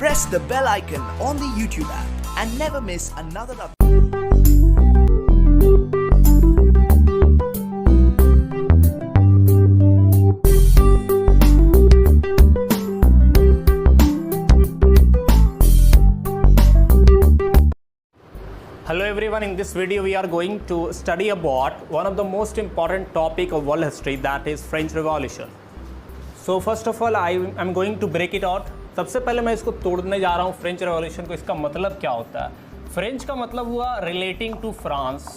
Press the bell icon on the YouTube app and never miss another update. Hello everyone, in this video we are going to study about one of the most important topic of world history, that is French Revolution. So first of all I am going to break it out. सबसे पहले मैं इसको तोड़ने जा रहा हूँ French revolution को. इसका मतलब क्या होता है? फ्रेंच का मतलब हुआ रिलेटिंग टू फ्रांस.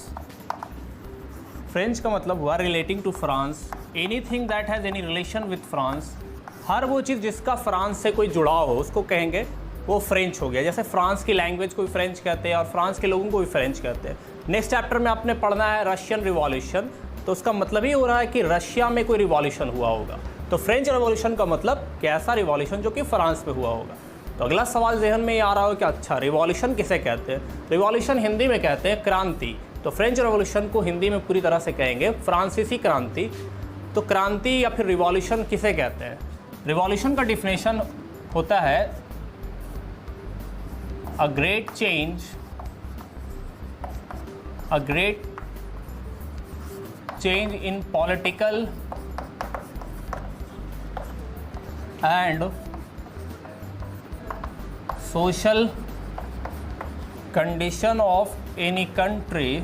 फ्रेंच का मतलब हुआ relating to France. Anything that has any relation with France. हर वो चीज़ जिसका फ्रांस से कोई जुड़ाव हो उसको कहेंगे वो फ्रेंच हो गया. जैसे फ्रांस की लैंग्वेज को भी फ्रेंच कहते हैं और फ्रांस के लोगों को भी फ्रेंच कहते हैं. नेक्स्ट चैप्टर में आपने पढ़ना है रशियन रिवॉल्यूशन. तो उसका मतलब ही हो रहा है कि रशिया में कोई रिवॉल्यूशन हुआ होगा. तो फ्रेंच रिवॉल्यूशन का मतलब कैसा रिवॉल्यूशन जो कि फ्रांस में हुआ होगा. तो अगला सवाल जहन में ये आ रहा हो कि अच्छा रिवॉल्यूशन किसे कहते हैं. रिवॉल्यूशन हिंदी में कहते हैं क्रांति. तो फ्रेंच रिवॉल्यूशन को हिंदी में पूरी तरह से कहेंगे फ्रांसीसी क्रांति. तो क्रांति या फिर रिवॉल्यूशन किसे कहते हैं? रिवॉल्यूशन का डिफिनेशन होता है a great change in political and social condition of any country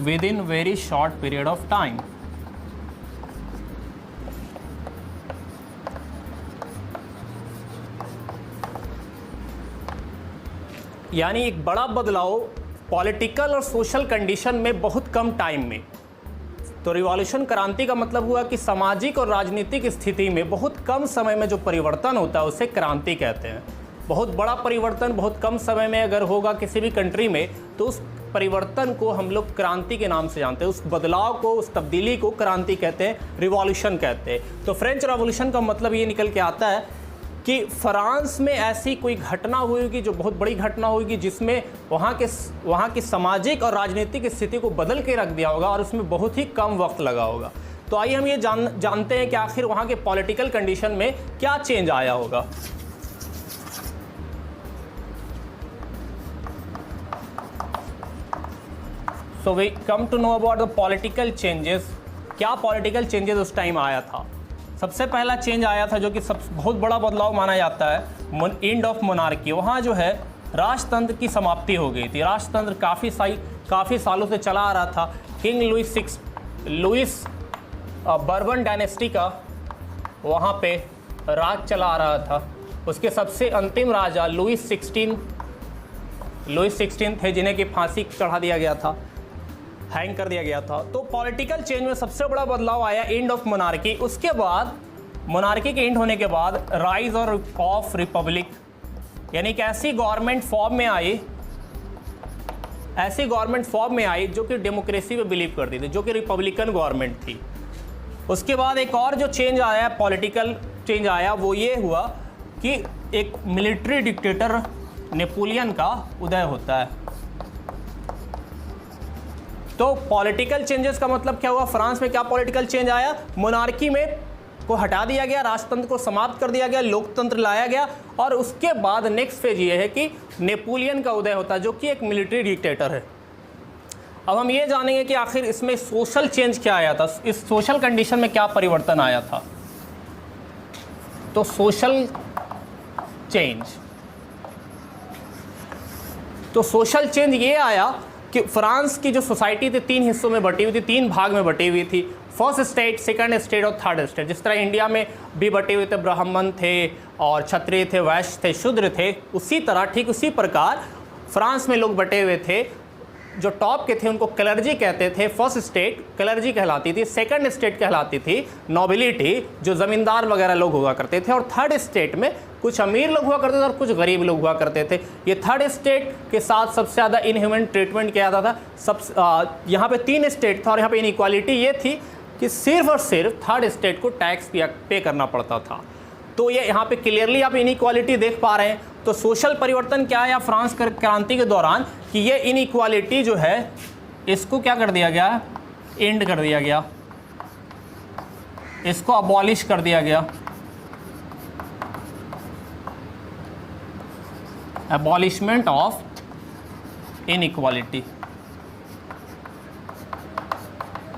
within very short period of time. यानी एक बड़ा बदलाव पॉलिटिकल और सोशल कंडीशन में बहुत कम टाइम में. तो रिवॉल्यूशन क्रांति का मतलब हुआ कि सामाजिक और राजनीतिक स्थिति में बहुत कम समय में जो परिवर्तन होता है उसे क्रांति कहते हैं. बहुत बड़ा परिवर्तन बहुत कम समय में अगर होगा किसी भी कंट्री में तो उस परिवर्तन को हम लोग क्रांति के नाम से जानते हैं. उस बदलाव को, उस तब्दीली को क्रांति कहते हैं, रिवॉल्यूशन कहते हैं. तो फ्रेंच रिवॉल्यूशन का मतलब ये निकल के आता है कि फ्रांस में ऐसी कोई घटना हुई होगी जो बहुत बड़ी घटना होगी जिसमें वहाँ की सामाजिक और राजनीतिक स्थिति को बदल के रख दिया होगा और उसमें बहुत ही कम वक्त लगा होगा. तो आइए हम ये जानते हैं कि आखिर वहाँ के पॉलिटिकल कंडीशन में क्या चेंज आया होगा. So we come to know about the political changes. क्या पॉलिटिकल चेंजेस उस टाइम आया था? सबसे पहला चेंज आया था जो कि बहुत बड़ा बदलाव माना जाता है, एंड ऑफ मोनार्की. वहाँ जो है राजतंत्र की समाप्ति हो गई थी. राजतंत्र काफ़ी सालों से चला आ रहा था. किंग लुइस बर्बन डायनेस्टी का वहाँ पे राज चला आ रहा था. उसके सबसे अंतिम राजा लुइस 16 थे जिन्हें कि फांसी चढ़ा दिया गया था, हैंग कर दिया गया था. तो पॉलिटिकल चेंज में सबसे बड़ा बदलाव आया एंड ऑफ मोनार्की. उसके बाद मोनार्की के एंड होने के बाद राइज ऑफ रिपब्लिक, यानी कि ऐसी गवर्नमेंट फॉर्म में आई जो कि डेमोक्रेसी पे बिलीव करती थी, जो कि रिपब्लिकन गवर्नमेंट थी. उसके बाद एक और जो चेंज आया, पॉलिटिकल चेंज आया, वो ये हुआ कि एक मिलिट्री डिक्टेटर नेपोलियन का उदय होता है. तो पॉलिटिकल चेंजेस का मतलब क्या हुआ? फ्रांस में क्या पॉलिटिकल चेंज आया? मोनार्की में को हटा दिया गया, राजतंत्र को समाप्त कर दिया गया, लोकतंत्र लाया गया. और उसके बाद नेक्स्ट फेज ये है कि नेपोलियन का उदय होता है जो कि एक मिलिट्री डिक्टेटर है. अब हम ये जानेंगे कि आखिर इसमें सोशल चेंज क्या आया था, इस सोशल कंडीशन में क्या परिवर्तन आया था. तो सोशल चेंज ये आया कि फ्रांस की जो सोसाइटी थी 3 हिस्सों में बटी हुई थी, 3 भाग में बटी हुई थी. फर्स्ट स्टेट, सेकंड स्टेट और थर्ड स्टेट. जिस तरह इंडिया में भी बटे हुए थे, ब्राह्मण थे और क्षत्रिय थे, वैश्य थे, शूद्र थे, उसी तरह ठीक उसी प्रकार फ्रांस में लोग बटे हुए थे. जो टॉप के थे उनको क्लर्जी कहते थे. फर्स्ट स्टेट क्लर्जी कहलाती थी, सेकंड स्टेट कहलाती थी नोबिलिटी, जो ज़मींदार वगैरह लोग हुआ करते थे, और थर्ड स्टेट में कुछ अमीर लोग हुआ करते थे और कुछ गरीब लोग हुआ करते थे. ये थर्ड स्टेट के साथ सबसे ज़्यादा इनह्यूमन ट्रीटमेंट किया जाता था. यहाँ पे 3 स्टेट था और यहाँ पे इनइक्वालिटी ये थी कि सिर्फ और सिर्फ थर्ड स्टेट को टैक्स पे करना पड़ता था. तो ये यहाँ पे क्लियरली आप इनइक्वालिटी देख पा रहे हैं. तो सोशल परिवर्तन क्या है फ्रांस क्रांति के दौरान कि ये इनइक्वालिटी जो है इसको क्या कर दिया गया, एंड कर दिया गया. इसको अबॉलिश कर दिया गया, एबॉलिशमेंट ऑफ इनइक्वालिटी,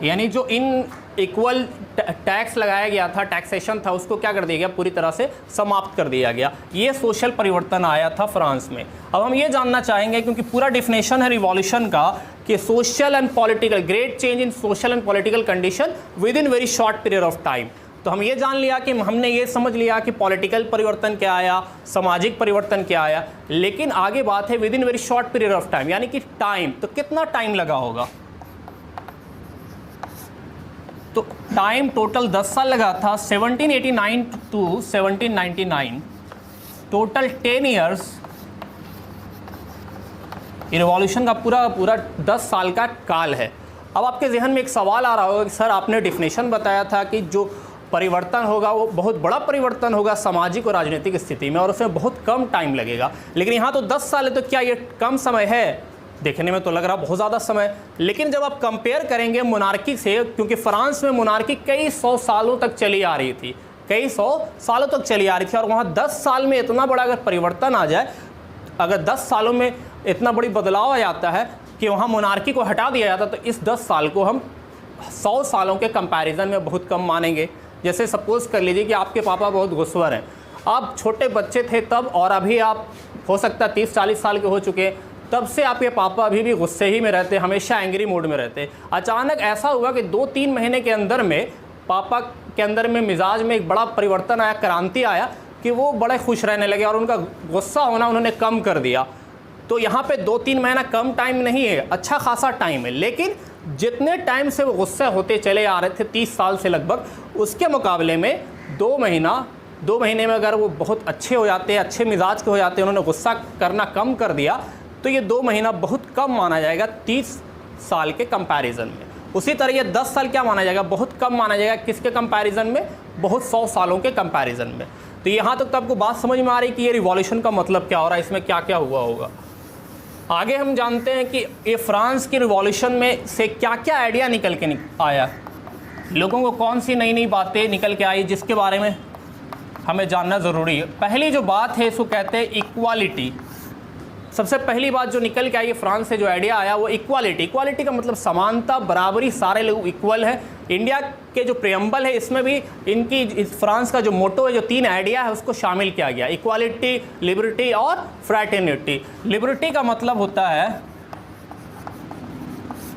यानी जो इन इक्वल टैक्स लगाया गया था, टैक्सेशन था, उसको क्या कर दिया गया, पूरी तरह से समाप्त कर दिया गया। ये सोशल परिवर्तन आया था फ्रांस में। अब हम ये जानना चाहेंगे, क्योंकि पूरा डिफिनेशन है रिवॉल्यूशन का कि social and political, great change in social and political condition with in very short period of time. तो हम ये जान लिया कि हमने ये समझ लिया कि पॉलिटिकल परिवर्तन क्या आया, सामाजिक परिवर्तन क्या आया, लेकिन आगे बात है with in very short period of time, यानी कि टाइम, तो कितना टाइम लगा होगा। तो टाइम टोटल 10 साल लगा था, 1789 टू 1799, टोटल 10 ईयर्स। रिवॉल्यूशन का पूरा 10 साल का काल है। अब आपके जहन में एक सवाल आ रहा होगा कि सर आपने डिफिनेशन बताया था कि जो परिवर्तन होगा वो बहुत बड़ा परिवर्तन होगा सामाजिक और राजनीतिक स्थिति में, और उसमें बहुत कम टाइम लगेगा, लेकिन यहाँ तो 10 साल है, तो क्या ये कम समय है? देखने में तो लग रहा बहुत ज़्यादा समय, लेकिन जब आप कंपेयर करेंगे मोनार्की से, क्योंकि फ्रांस में मोनार्की कई सौ सालों तक चली आ रही थी, कई सौ सालों तक चली आ रही थी, और वहाँ 10 साल में इतना बड़ा अगर परिवर्तन आ जाए, अगर 10 सालों में इतना बड़ी बदलाव आ जाता है कि वहाँ मोनार्की को हटा दिया जाता, तो इस 10 साल को हम 100 सालों के कंपैरिजन में बहुत कम मानेंगे। जैसे सपोज कर लीजिए कि आपके पापा बहुत गुस्सवर हैं, आप छोटे बच्चे थे तब, और अभी आप हो सकता है 30-40 साल के हो चुके हैं, तब से आपके पापा अभी भी गुस्से ही में रहते, हमेशा एंग्री मोड में रहते। अचानक ऐसा हुआ कि 2-3 महीने के अंदर में पापा के अंदर में मिजाज में एक बड़ा परिवर्तन आया, क्रांति आया कि वो बड़े खुश रहने लगे और उनका गुस्सा होना उन्होंने कम कर दिया। तो यहाँ पे 2-3 महीना कम टाइम नहीं है, अच्छा खासा टाइम है, लेकिन जितने टाइम से वो गुस्से होते चले आ रहे थे 30 साल से लगभग, उसके मुकाबले में 2 महीने में अगर वो बहुत अच्छे हो जाते, अच्छे मिजाज के हो जाते, उन्होंने गुस्सा करना कम कर दिया, तो ये 2 महीना बहुत कम माना जाएगा 30 साल के कंपैरिजन में। उसी तरह ये 10 साल क्या माना जाएगा, बहुत कम माना जाएगा, किसके कंपैरिजन में, बहुत 100 सालों के कंपैरिजन में। तो यहाँ तक तो आपको बात समझ में आ रही कि ये रिवॉल्यूशन का मतलब क्या हो रहा है, इसमें क्या क्या हुआ होगा। आगे हम जानते हैं कि ये फ्रांस की रिवॉल्यूशन में से क्या क्या आइडिया निकल के आया, लोगों को कौन सी नई नई बातें निकल के आई, जिसके बारे में हमें जानना ज़रूरी है। पहली जो बात है इसको कहते हैं इक्वालिटी। सबसे पहली बात जो निकल के आई फ्रांस से, जो आइडिया आया वो इक्वालिटी। इक्वालिटी का मतलब समानता, बराबरी, सारे लोग इक्वल है। इंडिया के जो प्रियम्बल है इसमें भी इनकी, इस फ्रांस का जो मोटो है, जो 3 आइडिया है उसको शामिल किया गया, इक्वालिटी, लिबर्टी और फ्रैटर्निटी। लिबर्टी का मतलब होता है,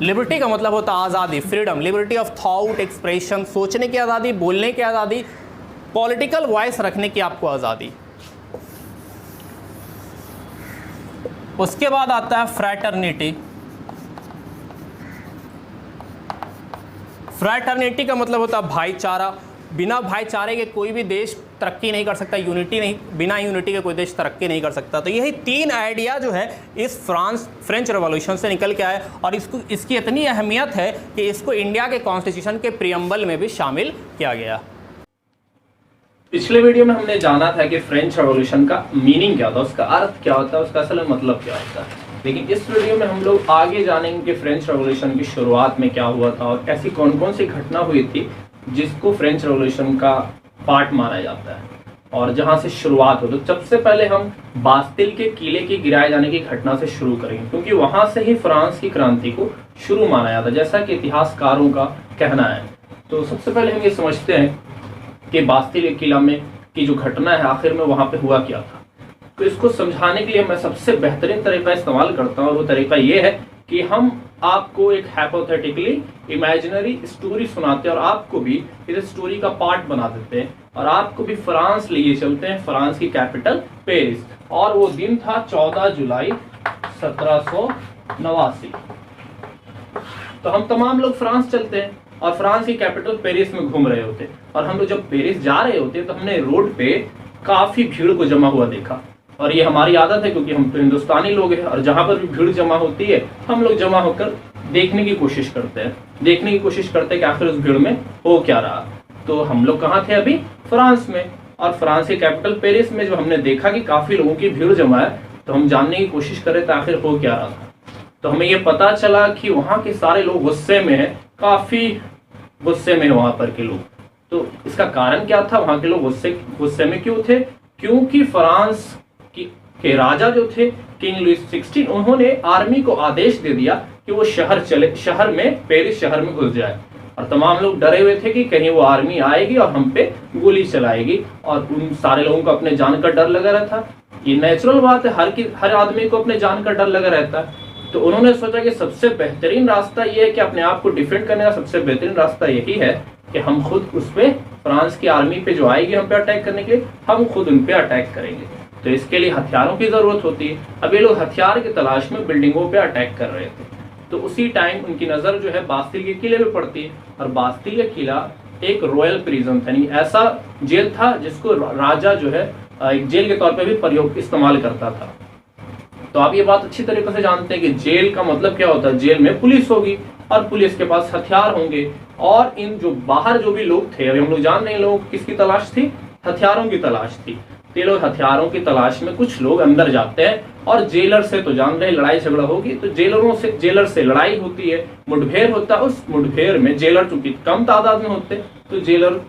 लिबर्टी का मतलब होता है आज़ादी, freedom, liberty of thought, expression, सोचने की आज़ादी, बोलने की आज़ादी, पॉलिटिकल वॉइस रखने की आपको आज़ादी। उसके बाद आता है फ्रैटर्निटी। फ्रैटर्निटी का मतलब होता है भाईचारा। बिना भाईचारे के कोई भी देश तरक्की नहीं कर सकता, यूनिटी नहीं, बिना यूनिटी के कोई देश तरक्की नहीं कर सकता। तो यही 3 आइडिया जो है इस फ्रेंच रेवोल्यूशन से निकल के आए, और इसकी इतनी अहमियत है कि इसको इंडिया के कॉन्स्टिट्यूशन के प्रियम्बल में भी शामिल किया गया। पिछले वीडियो में हमने जाना था कि फ्रेंच रेवोल्यूशन का मीनिंग क्या होता है, उसका अर्थ क्या होता है, उसका असल मतलब क्या होता है। लेकिन इस वीडियो में हम लोग आगे जानेंगे कि फ्रेंच रेवोल्यूशन की शुरुआत में क्या हुआ था और ऐसी कौन कौन सी घटना हुई थी जिसको फ्रेंच रेवोल्यूशन का पार्ट माना जाता है और जहां से शुरुआत हो। तो सबसे पहले हम बास्तिल के किले के गिराए जाने की घटना से शुरू करेंगे, क्योंकि वहां से ही फ्रांस की क्रांति को शुरू माना जाता है, जैसा कि इतिहासकारों का कहना है। तो सबसे पहले हम ये समझते हैं कि बास्तिल किला में की जो घटना है आखिर में वहां पे हुआ क्या था। तो इसको समझाने के लिए मैं सबसे बेहतरीन तरीका इस्तेमाल करता हूँ, और वो तरीका ये है कि हम आपको एक हाइपोथेटिकली इमेजिनरी स्टोरी सुनाते हैं और आपको भी इस स्टोरी का पार्ट बना देते हैं, और आपको भी फ्रांस लिए चलते हैं, फ्रांस की कैपिटल पेरिस। और वो दिन था 14 जुलाई 1789। तो हम तमाम लोग फ्रांस चलते हैं और फ्रांस की कैपिटल पेरिस में घूम रहे होते, और हम लोग जब पेरिस जा रहे होते तो हमने रोड पे काफी भीड़ को जमा हुआ देखा। और ये हमारी आदत है, क्योंकि हम तो हिंदुस्तानी लोग हैं, और जहां पर भी भीड़ जमा होती है हम लोग जमा होकर देखने की कोशिश करते हैं, कि आखिर उस भीड़ में हो क्या रहा। तो हम लोग कहाँ थे अभी? फ्रांस में, और फ्रांस की कैपिटल पेरिस में जब हमने देखा कि काफी लोगों की भीड़ जमा है, तो हम जानने की कोशिश कर रहे थे आखिर हो क्या रहा था। तो हमें ये पता चला कि वहाँ के सारे लोग गुस्से में है, काफी गुस्से में वहां पर के लोग। तो इसका कारण क्या था? वहां के लोग गुस्से में क्यों थे? क्योंकि फ्रांस के राजा जो थे किंग लुइस 16, उन्होंने आर्मी को आदेश दे दिया कि वो शहर में, पेरिस शहर में घुस जाए। और तमाम लोग डरे हुए थे कि कहीं वो आर्मी आएगी और हम पे गोली चलाएगी, और उन सारे लोगों को अपने जान का डर लगा रहता। ये नेचुरल बात है, हर आदमी को अपने जान का डर लगा रहता है। तो उन्होंने सोचा कि सबसे बेहतरीन रास्ता ये है कि अपने आप को डिफेंड करने का सबसे बेहतरीन रास्ता यही है कि हम खुद उस पे, फ्रांस की आर्मी पे जो आएगी हम पे अटैक करने के लिए, हम खुद उन पे अटैक करेंगे। तो इसके लिए हथियारों की जरूरत होती है। अब ये लोग हथियार की तलाश में बिल्डिंगों पे अटैक कर रहे थे। तो उसी टाइम उनकी नजर जो है बास्तिल के किले पे पड़ती है, और बास्तिल का किला एक रॉयल प्रिजन था, यानी ऐसा जेल था जिसको राजा जो है एक जेल के तौर पे भी इस्तेमाल करता था। तो आप ये बात अच्छी तरीके से जानते हैं कि जेल का मतलब क्या होता है। जेल में पुलिस होगी और पुलिस के पास हथियार होंगे, और इन जो बाहर जो भी लोग थे, अभी हम लोग जान रहे हैं लोगों किसकी तलाश थी, हथियारों की तलाश थी। तो ये लोग हथियारों की तलाश में कुछ लोग अंदर जाते हैं, और जेलर से तो जान रहे हैं लड़ाई झगड़ा होगी, तो जेलर से लड़ाई होती है, मुठभेड़ होता है। उस मुठभेड़ में जेलर चूंकि कम तादाद में होते हैं तो जेलर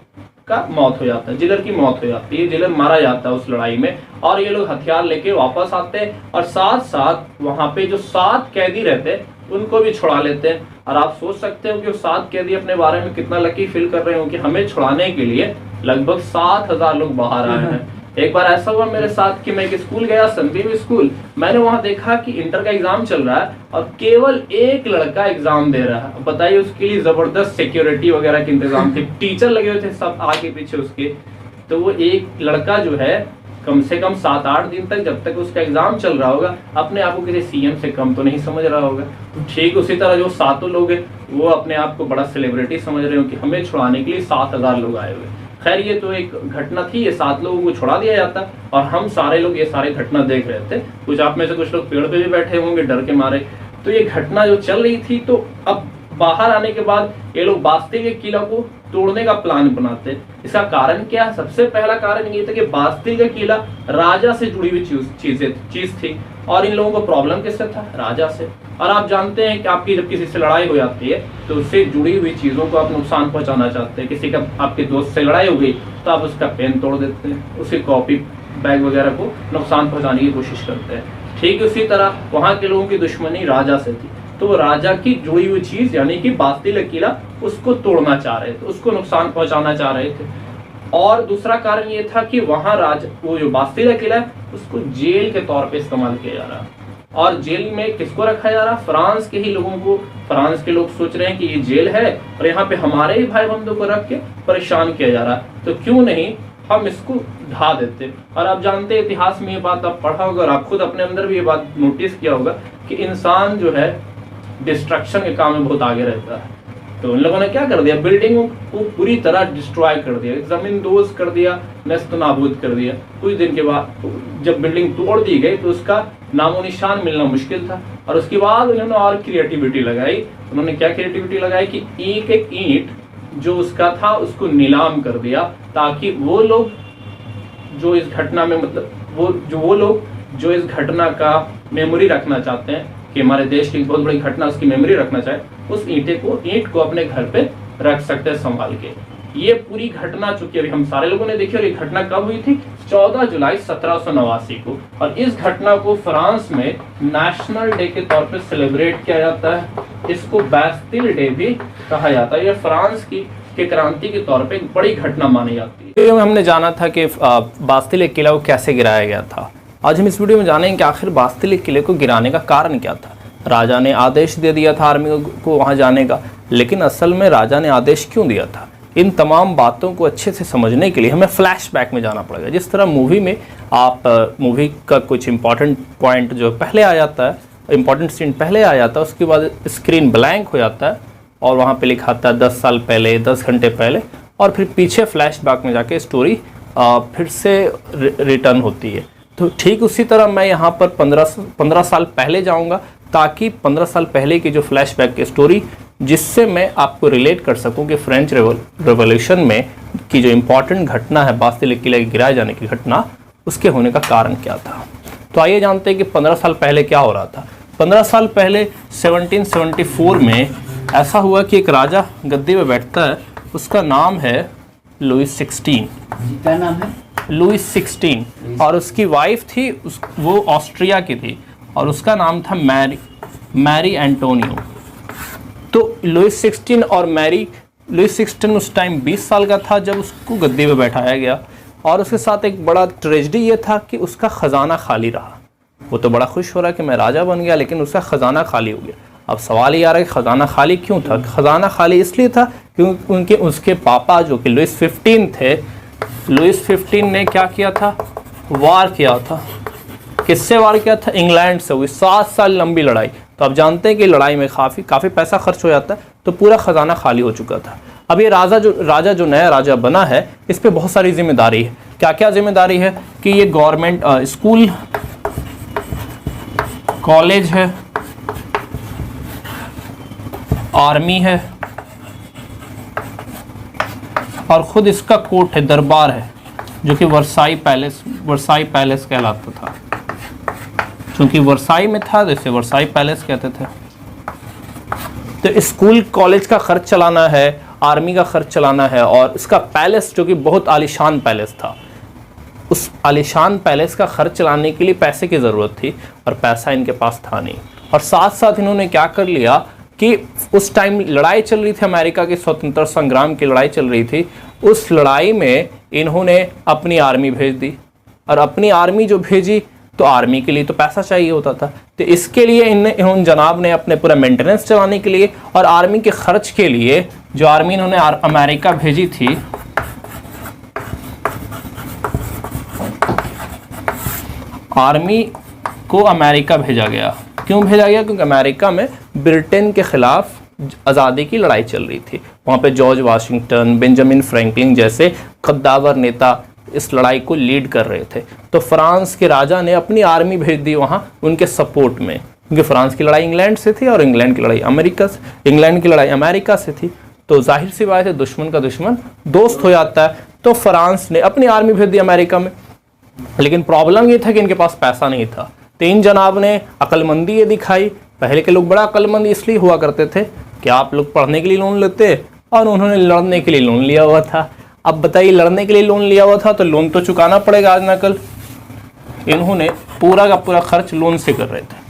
का मौत हो जाता है, जेलर की मौत हो जाती है, जेलर मारा जाता है उस लड़ाई में। और ये लोग हथियार लेके वापस आते हैं, और साथ साथ वहां पे जो 7 कैदी रहते हैं उनको भी छुड़ा लेते हैं। और आप सोच सकते हो कि वो 7 कैदी अपने बारे में कितना लकी फील कर रहे हो कि हमें छुड़ाने के लिए लगभग 7000 लोग बाहर आए हैं। एक बार ऐसा हुआ मेरे साथ कि मैं एक स्कूल गया, संदीप स्कूल, मैंने वहां देखा कि इंटर का एग्जाम चल रहा है और केवल एक लड़का एग्जाम दे रहा है। बताइए, उसके लिए जबरदस्त सिक्योरिटी वगैरह के इंतजाम थे, टीचर लगे हुए थे सब आगे पीछे उसके। तो वो एक लड़का जो है कम से कम 7-8 दिन तक, जब तक उसका एग्जाम चल रहा होगा, अपने आप को किसी सीएम से कम तो नहीं समझ रहा होगा। ठीक उसी तरह जो 7 लोग हैं वो अपने आप को बड़ा सेलिब्रिटी समझ रहे हो कि हमें छुड़ाने के लिए 7000 लोग आए हुए। खैर ये तो एक घटना थी, ये 7 लोगों को छुड़ा दिया जाता, और हम सारे लोग ये सारी घटना देख रहे थे। कुछ आप में से कुछ लोग पेड़ पे भी बैठे होंगे डर के मारे। तो ये घटना जो चल रही थी, तो अब बाहर आने के बाद ये लोग बास्तिल के किला को तोड़ने का प्लान बनाते। इसका कारण क्या है? सबसे पहला कारण ये था कि बास्तिल का किला राजा से जुड़ी हुई चीज थी, और इन लोगों को प्रॉब्लम किससे था? राजा से। और आप जानते हैं कि आपकी जब किसी से लड़ाई हो जाती है तो उससे जुड़ी हुई चीजों को आप नुकसान पहुंचाना चाहते हैं। किसी का आपके दोस्त से लड़ाई हो गई तो आप उसका पेन तोड़ देते हैं, उसकी कॉपी बैग वगैरह को नुकसान पहुंचाने की कोशिश करते हैं। ठीक उसी तरह वहां के लोगों की दुश्मनी राजा से थी, तो वो राजा की जुड़ी हुई चीज यानी कि बास्तिल किला उसको तोड़ना चाह रहे थे, उसको नुकसान पहुंचाना चाह रहे थे। और दूसरा कारण ये था कि वहां वो जो बास्तिल किला है उसको जेल के तौर पे इस्तेमाल किया जा रहा, और जेल में किसको रखा जा रहा? फ्रांस के ही लोगों को। फ्रांस के लोग सोच रहे हैं कि ये जेल है और यहाँ पे हमारे ही भाई बंधुओं को रख के परेशान किया जा रहा है, तो क्यों नहीं हम इसको ढा देते। और आप जानते हैं इतिहास में ये बात आप पढ़ा होगा और आप खुद अपने अंदर भी ये बात नोटिस किया होगा कि इंसान जो है डिस्ट्रक्शन के काम में बहुत आगे रहता है। तो उन लोगों ने क्या कर दिया? बिल्डिंगों को पूरी तरह डिस्ट्रॉय कर दिया, जमीन दोज कर दिया, नस्त नाबूद कर दिया। कुछ दिन के बाद जब बिल्डिंग तोड़ दी गई तो उसका नामो निशान मिलना मुश्किल था। और उसके बाद उन्होंने और क्रिएटिविटी लगाई। उन्होंने क्या क्रिएटिविटी लगाई कि एक एक ईंट जो उसका था उसको नीलाम कर दिया, ताकि वो लोग जो इस घटना में वो लोग जो इस घटना का मेमोरी रखना चाहते हैं कि हमारे देश की बहुत बड़ी घटना उसकी मेमोरी रखना चाहे, उस ईंट को अपने घर पे रख सकते हैं संभाल के। ये पूरी घटना चूंकि अभी हम सारे लोगों ने देखी, और ये घटना कब हुई थी? 14 जुलाई 1789 को। और इस घटना को फ्रांस में नेशनल डे के तौर पे सेलिब्रेट किया जाता है। इसको बास्तिल डे भी कहा जाता है। ये फ्रांस की क्रांति के तौर पे एक बड़ी घटना मानी जाती है। हमने जाना था कि बास्तिल किला को कैसे गिराया गया था। आज हम इस वीडियो में जानेंगे कि आखिर बास्तिल किले को गिराने का कारण क्या था। राजा ने आदेश दे दिया था आर्मी को वहां जाने का, लेकिन असल में राजा ने आदेश क्यों दिया था? इन तमाम बातों को अच्छे से समझने के लिए हमें फ्लैशबैक में जाना पड़ेगा। जिस तरह मूवी में आप मूवी का कुछ इंपॉर्टेंट पॉइंट जो पहले आ जाता है, इंपॉर्टेंट सीन पहले आ जाता है, उसके बाद स्क्रीन ब्लैंक हो जाता है और वहाँ पे लिखा आता है 10 साल पहले, 10 घंटे पहले, और फिर पीछे फ्लैशबैक में जाके स्टोरी फिर से रिटर्न होती है। तो ठीक उसी तरह मैं यहाँ पर 15 साल पहले जाऊँगा, ताकि 15 साल पहले की जो फ्लैशबैक की स्टोरी, जिससे मैं आपको रिलेट कर सकूं कि फ्रेंच रेवोल्यूशन में की जो इम्पोर्टेंट घटना है, बास्तिल किले के गिराए जाने की घटना, उसके होने का कारण क्या था। तो आइए जानते हैं कि 15 साल पहले क्या हो रहा था। 15 साल पहले 1774 में ऐसा हुआ कि एक राजा गद्दी पे बैठता है, उसका नाम है लुईस 16। क्या नाम है? लुईस 16। और उसकी वाइफ थी वो ऑस्ट्रिया की थी और उसका नाम था मैरी एंटोनियो। तो लुईस 16 और लुईस 16 उस टाइम 20 साल का था जब उसको गद्दी पे बैठाया गया, और उसके साथ एक बड़ा ट्रेजेडी ये था कि उसका ख़जाना खाली रहा। वो तो बड़ा खुश हो रहा कि मैं राजा बन गया, लेकिन उसका ख़जाना खाली हो गया। अब सवाल ये आ रहा है कि ख़जाना खाली क्यों था? ख़जाना खाली इसलिए था क्योंकि उसके पापा जो कि लुईस 15 थे, लुईस 15 ने क्या किया था? वार किया था। किससे वार किया था? इंग्लैंड से हुई 7 साल लंबी लड़ाई। तो आप जानते हैं कि लड़ाई में काफ़ी पैसा खर्च हो जाता है, तो पूरा ख़जाना खाली हो चुका था। अब ये राजा जो नया राजा बना है, इस पे बहुत सारी जिम्मेदारी है। क्या क्या जिम्मेदारी है? कि ये गवर्नमेंट स्कूल कॉलेज है, आर्मी है, और ख़ुद इसका कोर्ट है, दरबार है, जो कि वर्साई पैलेस कहलाता था। क्योंकि वर्साई में था तो इसे वर्साई पैलेस कहते थे। तो स्कूल कॉलेज का खर्च चलाना है, आर्मी का खर्च चलाना है, और इसका पैलेस जो कि बहुत आलीशान पैलेस था, उस आलीशान पैलेस का खर्च चलाने के लिए पैसे की ज़रूरत थी, और पैसा इनके पास था नहीं। और साथ साथ इन्होंने क्या कर लिया कि उस टाइम लड़ाई चल रही थी, अमेरिका के स्वतंत्रता संग्राम की लड़ाई चल रही थी। उस लड़ाई में इन्होंने अपनी आर्मी भेज दी, और अपनी आर्मी जो भेजी तो आर्मी के लिए तो पैसा चाहिए होता था। तो इसके लिए इन्होंने जनाब ने अपने पूरा मेंटेनेंस चलाने के लिए और आर्मी के खर्च के लिए जो आर्मी इन्होंने अमेरिका भेजी थी, आर्मी को अमेरिका भेजा गया। क्यों भेजा गया? क्योंकि अमेरिका में ब्रिटेन के ख़िलाफ़ आज़ादी की लड़ाई चल रही थी। वहाँ पे जॉर्ज वाशिंगटन, बेंजामिन फ्रैंकलिन जैसे कद्दावर नेता इस लड़ाई को लीड कर रहे थे। तो फ्रांस के राजा ने अपनी आर्मी भेज दी वहाँ उनके सपोर्ट में, क्योंकि फ्रांस की लड़ाई इंग्लैंड से थी और इंग्लैंड की लड़ाई अमेरिका से थी। तो जाहिर सी बात है, दुश्मन का दुश्मन दोस्त हो जाता है। तो फ्रांस ने अपनी आर्मी भेज दी अमेरिका में, लेकिन प्रॉब्लम ये था कि इनके पास पैसा नहीं था। तो इन जनाब ने अक्लमंदी ये दिखाई। पहले के लोग बड़ा अक्लमंद इसलिए हुआ करते थे कि आप लोग पढ़ने के लिए लोन लेते और उन्होंने लड़ने के लिए लोन लिया हुआ था। अब बताइए, लड़ने के लिए लोन लिया हुआ था तो लोन तो चुकाना पड़ेगा आज ना कल। इन्होंने पूरा का पूरा खर्च लोन से कर रहे थे।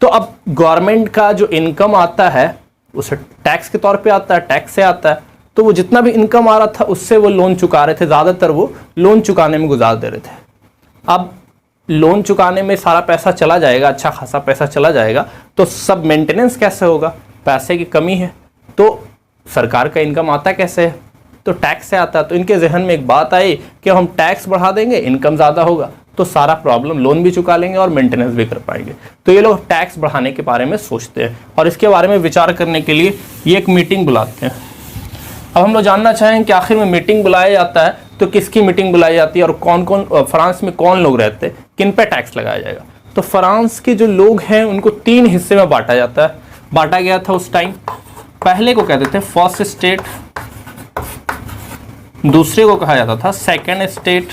तो अब गवर्नमेंट का जो इनकम आता है उसे टैक्स के तौर पे आता है, टैक्स से आता है। तो वो जितना भी इनकम आ रहा था उससे वो लोन चुका रहे थे, ज़्यादातर वो लोन चुकाने में गुजार दे रहे थे। अब लोन चुकाने में सारा पैसा चला जाएगा, अच्छा खासा पैसा चला जाएगा, तो सब मेंटेनेंस कैसे होगा? पैसे की कमी है, तो सरकार का इनकम आता कैसे है? तो टैक्स से आता है। तो इनके जहन में एक बात आई कि हम टैक्स बढ़ा देंगे, इनकम ज़्यादा होगा, तो सारा प्रॉब्लम, लोन भी चुका लेंगे और मेंटेनेंस भी कर पाएंगे। तो ये लोग टैक्स बढ़ाने के बारे में सोचते हैं और इसके बारे में विचार करने के लिए ये एक मीटिंग बुलाते हैं। अब हम लोग जानना चाहें कि आखिर में मीटिंग बुलाया जाता है तो किसकी मीटिंग बुलाई जाती है और कौन कौन फ्रांस में कौन लोग रहते हैं, किन पे टैक्स लगाया जाएगा। तो फ्रांस के जो लोग हैं उनको 3 हिस्से में बांटा जाता है, बांटा गया था उस टाइम। पहले को कहते थे फर्स्ट स्टेट, दूसरे को कहा जाता था सेकंड स्टेट,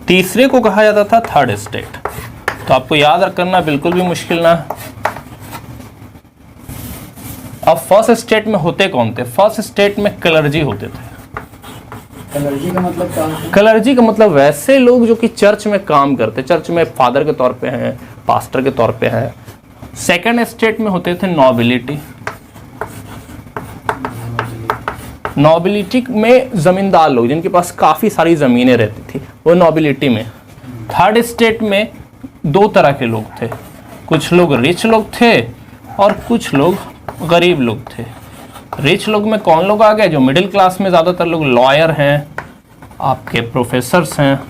तीसरे को कहा जाता था थर्ड स्टेट। तो आपको याद करना बिल्कुल भी मुश्किल ना है। अब फर्स्ट स्टेट में होते कौन थे? फर्स्ट स्टेट में क्लर्जी होते थे। क्लर्जी का मतलब क्या होता है? क्लर्जी का मतलब वैसे लोग जो कि चर्च में काम करते, चर्च में फादर के तौर पे हैं, पास्टर के तौर पे हैं। सेकंड स्टेट में होते थे नोबिलिटी, नोबिलिटी में जमींदार लोग जिनके पास काफ़ी सारी ज़मीनें रहती थी, वो नोबिलिटी में। थर्ड स्टेट में 2 तरह के लोग थे, कुछ लोग रिच लोग थे और कुछ लोग गरीब लोग थे। रिच लोग में कौन लोग आ गए? जो मिडिल क्लास में ज़्यादातर लोग लॉयर हैं, आपके प्रोफेसर्स हैं,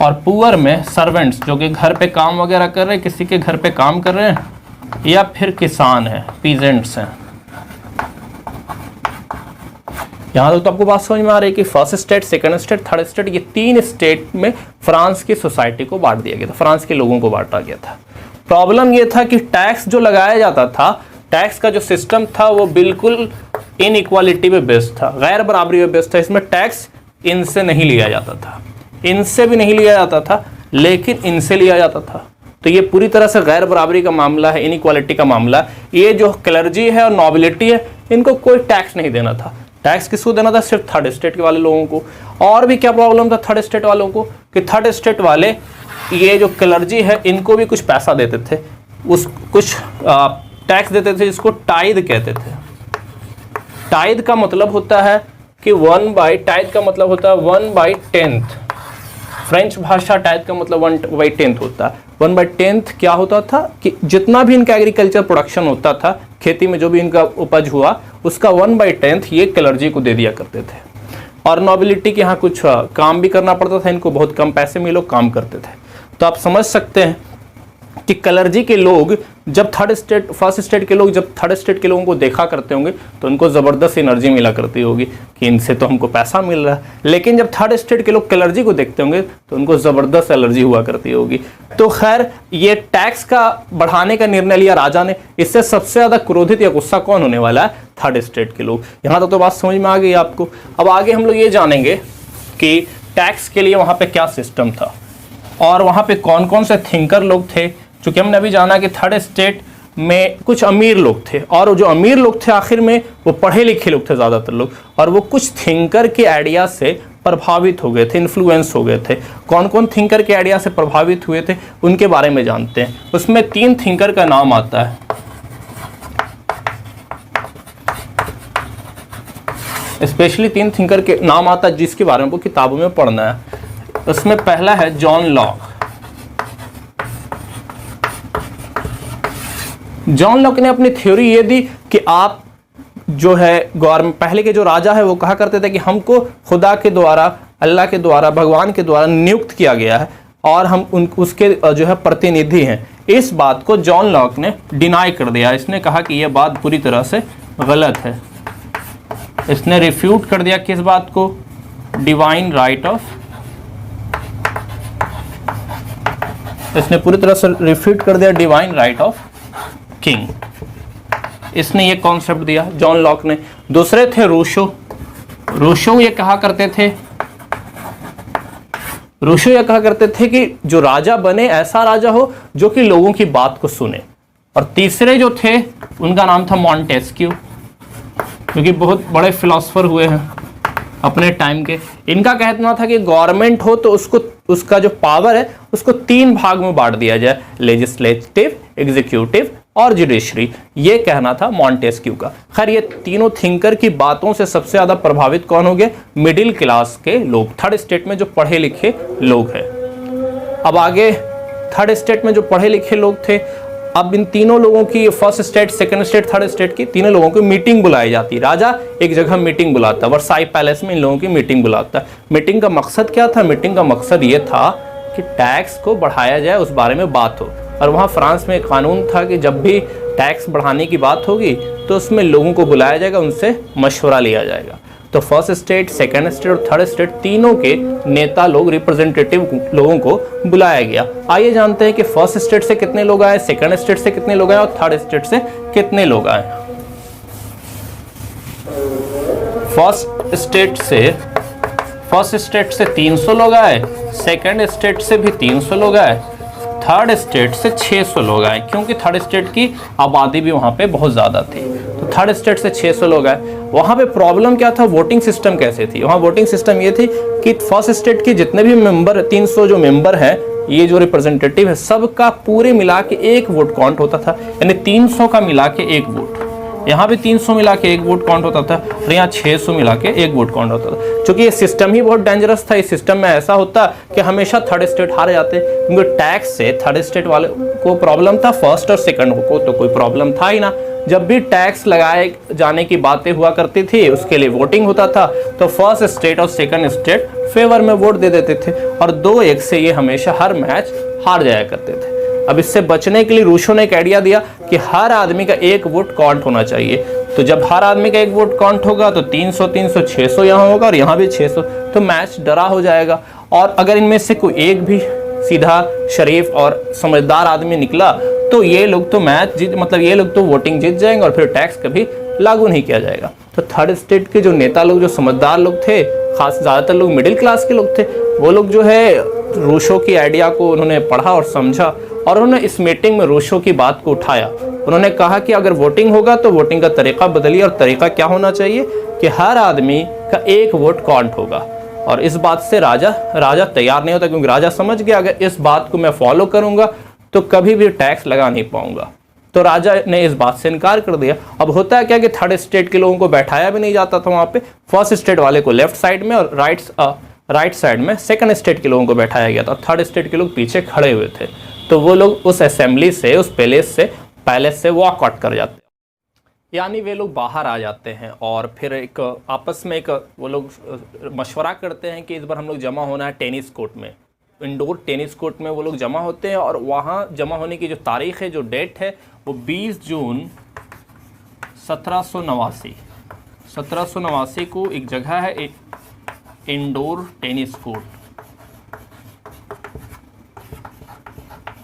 और पुअर में सर्वेंट्स जो कि घर पे काम वगैरह कर रहे हैं, किसी के घर पे काम कर रहे हैं, या फिर किसान हैं, पीजेंट्स हैं। यहाँ तक तो आपको बात समझ में आ रही है कि first state, second state, third state, ये 3 स्टेट में फ्रांस की सोसाइटी को बांट दिया गया था, फ्रांस के लोगों को बांटा गया था। प्रॉब्लम ये था कि टैक्स जो लगाया जाता था, टैक्स का जो सिस्टम था वो बिल्कुल इनइक्वालिटी पे बेस्ड था, गैर बराबरी पे बेस्ड था। इसमें टैक्स इनसे नहीं लिया जाता था, इनसे भी नहीं लिया जाता था, लेकिन इनसे लिया जाता था। तो ये पूरी तरह से गैर बराबरी का मामला है, इनइक्वालिटी का मामला। ये जो क्लर्जी है और नोबिलिटी है, इनको कोई टैक्स नहीं देना था। टैक्स किसको देना था? सिर्फ थर्ड स्टेट के वाले लोगों को। और भी क्या प्रॉब्लम था थर्ड स्टेट वालों को कि थर्ड स्टेट वाले ये जो क्लर्जी है इनको भी कुछ पैसा देते थे, उस कुछ टैक्स देते थे, जिसको टाइद कहते थे। टाइद का मतलब होता है कि 1/टाइद का मतलब होता है 1/10। फ्रेंच भाषा टाइद का मतलब 1/10 होता है। 1/10 क्या होता था कि जितना भी इनका एग्रीकल्चर प्रोडक्शन होता था, खेती में जो भी इनका उपज हुआ, उसका 1/10 ये क्लर्जी को दे दिया करते थे। और नोबिलिटी के यहाँ कुछ काम भी करना पड़ता था, इनको बहुत कम पैसे में लोग काम करते थे। तो आप समझ सकते हैं कि क्लर्जी के लोग जब फर्स्ट स्टेट के लोग जब थर्ड स्टेट के लोगों को देखा करते होंगे तो उनको ज़बरदस्त एनर्जी मिला करती होगी कि इनसे तो हमको पैसा मिल रहा है। लेकिन जब थर्ड स्टेट के लोग क्लर्जी को देखते होंगे तो उनको ज़बरदस्त एलर्जी हुआ करती होगी। तो खैर ये टैक्स का बढ़ाने का निर्णय लिया राजा ने। इससे सबसे ज़्यादा क्रोधित या गुस्सा कौन होने वाला है? थर्ड स्टेट के लोग। यहाँ तक तो बात समझ में आ गई आपको। अब आगे हम लोग ये जानेंगे कि टैक्स के लिए वहाँ पर क्या सिस्टम था और वहाँ पे कौन कौन से थिंकर लोग थे। चूँकि हमने अभी जाना कि थर्ड स्टेट में कुछ अमीर लोग थे, और वो जो अमीर लोग थे आखिर में वो पढ़े लिखे लोग थे ज़्यादातर लोग, और वो कुछ थिंकर के आइडिया से प्रभावित हो गए थे, इन्फ्लुएंस हो गए थे। कौन कौन थिंकर के आइडिया से प्रभावित हुए थे उनके बारे में जानते हैं। उसमें 3 थिंकर का नाम आता है। स्पेशली 3 थिंकर के नाम आता है जिसके बारे में आपको किताबों में पढ़ना है। उसमें पहला है जॉन लॉक। जॉन लॉक ने अपनी थ्योरी ये दी कि आप जो है गवर्नमेंट, पहले के जो राजा है वो कहा करते थे कि हमको खुदा के द्वारा, अल्लाह के द्वारा, भगवान के द्वारा नियुक्त किया गया है और हम उसके जो है प्रतिनिधि हैं। इस बात को जॉन लॉक ने डिनाई कर दिया। इसने कहा कि यह बात पूरी तरह से गलत है। इसने रिफ्यूट कर दिया किस बात को? Divine right of. इसने पूरी तरह से रिफ्यूट कर दिया डिवाइन राइट ऑफ किंग। इसने ये कॉन्सेप्ट दिया जॉन लॉक ने। दूसरे थे रूशो। रूशो ये कहा करते थे कि जो राजा बने ऐसा राजा हो जो कि लोगों की बात को सुने। और तीसरे जो थे उनका नाम था मॉन्टेस्क्यू, क्योंकि बहुत बड़े फिलोसोफर हुए हैं अपने टाइम के। इनका कहना था कि गवर्नमेंट हो तो उसका जो पावर है उसको 3 भाग में बांट दिया जाए, लेजिस्लेटिव, एग्जीक्यूटिव और जुडिशरी। ये कहना था मॉन्टेस्क्यू का। खैर ये तीनों थिंकर की बातों से सबसे ज़्यादा प्रभावित कौन हो गए? मिडिल क्लास के लोग, थर्ड स्टेट में जो पढ़े लिखे लोग हैं। अब आगे थर्ड स्टेट में जो पढ़े लिखे लोग थे, अब इन तीनों लोगों की, first state, second state, third state की तीनों लोगों की मीटिंग बुलाई जाती। राजा एक जगह मीटिंग बुलाता, वर्साई पैलेस में इन लोगों की मीटिंग बुलाता। मीटिंग का मकसद क्या था? मीटिंग का मकसद ये था कि टैक्स को बढ़ाया जाए, उस बारे में बात हो। और वहाँ फ्रांस में एक कानून था कि जब भी टैक्स बढ़ाने की बात होगी तो उसमें लोगों को बुलाया जाएगा, उनसे मशवरा लिया जाएगा। तो फर्स्ट स्टेट, सेकंड स्टेट और थर्ड स्टेट तीनों के नेता लोग, रिप्रेजेंटेटिव लोगों को बुलाया गया। आइए जानते हैं कि फर्स्ट स्टेट से कितने लोग आए, सेकंड स्टेट से कितने लोग आए और थर्ड स्टेट से कितने लोग आए। फर्स्ट स्टेट से 300 लोग आए, सेकंड स्टेट से भी 300 लोग आए, थर्ड स्टेट से 600 लोग आए, क्योंकि थर्ड स्टेट की आबादी भी वहाँ पे बहुत ज़्यादा थी। तो थर्ड स्टेट से 600 लोग आए। वहाँ पे प्रॉब्लम क्या था? वोटिंग सिस्टम कैसे थी? वहाँ वोटिंग सिस्टम ये थी कि फर्स्ट स्टेट के जितने भी मेंबर, 300 जो मेंबर हैं, ये जो रिप्रेजेंटेटिव है, सबका पूरे मिला के 1 वोट काउंट होता था। यानी 300 का मिला के 1 वोट, यहाँ भी 300 मिला के 1 वोट काउंट होता था और यहाँ 600 मिला के 1 वोट काउंट होता था। क्योंकि ये सिस्टम ही बहुत डेंजरस था। इस सिस्टम में ऐसा होता कि हमेशा थर्ड स्टेट हार जाते, क्योंकि टैक्स से थर्ड स्टेट वाले को प्रॉब्लम था, फर्स्ट और सेकंड को तो कोई प्रॉब्लम था ही ना। जब भी टैक्स लगाए जाने की बातें हुआ करती थी, उसके लिए वोटिंग होता था, तो फर्स्ट स्टेट और सेकंड स्टेट फेवर में वोट दे देते थे और 2-1 से ये हमेशा हर मैच हार जाया करते थे। अब इससे बचने के लिए रूशो ने एक आइडिया दिया कि हर आदमी का 1 वोट काउंट होना चाहिए। तो जब हर आदमी का 1 वोट काउंट होगा तो 300, 600 यहाँ होगा और यहाँ भी 600, तो मैच डरा हो जाएगा। और अगर इनमें से कोई एक भी सीधा, शरीफ और समझदार आदमी निकला तो ये लोग तो ये लोग तो वोटिंग जीत जाएंगे और फिर टैक्स कभी लागू नहीं किया जाएगा। तो थर्ड स्टेट के जो नेता लोग, जो समझदार लोग थे, खास ज़्यादातर लोग मिडिल क्लास के लोग थे, वो लोग जो है रूशो की आइडिया को उन्होंने पढ़ा और समझा और उन्होंने इस मीटिंग में रूसो की बात को उठाया। उन्होंने कहा कि अगर वोटिंग होगा तो वोटिंग का तरीका बदलिए, और तरीका क्या होना चाहिए कि हर आदमी का एक वोट काउंट होगा। और इस बात से राजा तैयार नहीं होता, क्योंकि राजा समझ गया अगर इस बात को मैं फॉलो करूंगा तो कभी भी टैक्स लगा नहीं पाऊंगा। तो राजा ने इस बात से इनकार कर दिया। अब होता है क्या कि थर्ड स्टेट के लोगों को बैठाया भी नहीं जाता था वहाँ पे, फर्स्ट स्टेट वाले को लेफ्ट साइड में और राइट साइड में सेकंड स्टेट के लोगों को बैठाया गया था। थर्ड स्टेट के लोग पीछे खड़े हुए थे। तो वो लोग उस असेंबली से, उस पैलेस से वॉकआउट कर जाते, यानी वे लोग बाहर आ जाते हैं। और फिर एक आपस में वो लोग मशवरा करते हैं कि इस बार हम लोग जमा होना है टेनिस कोर्ट में, इंडोर टेनिस कोर्ट में वो लोग जमा होते हैं। और वहाँ जमा होने की जो तारीख है, जो डेट है, वो 20 जून 1789 को एक जगह है, एक इंडोर टेनिस कोर्ट।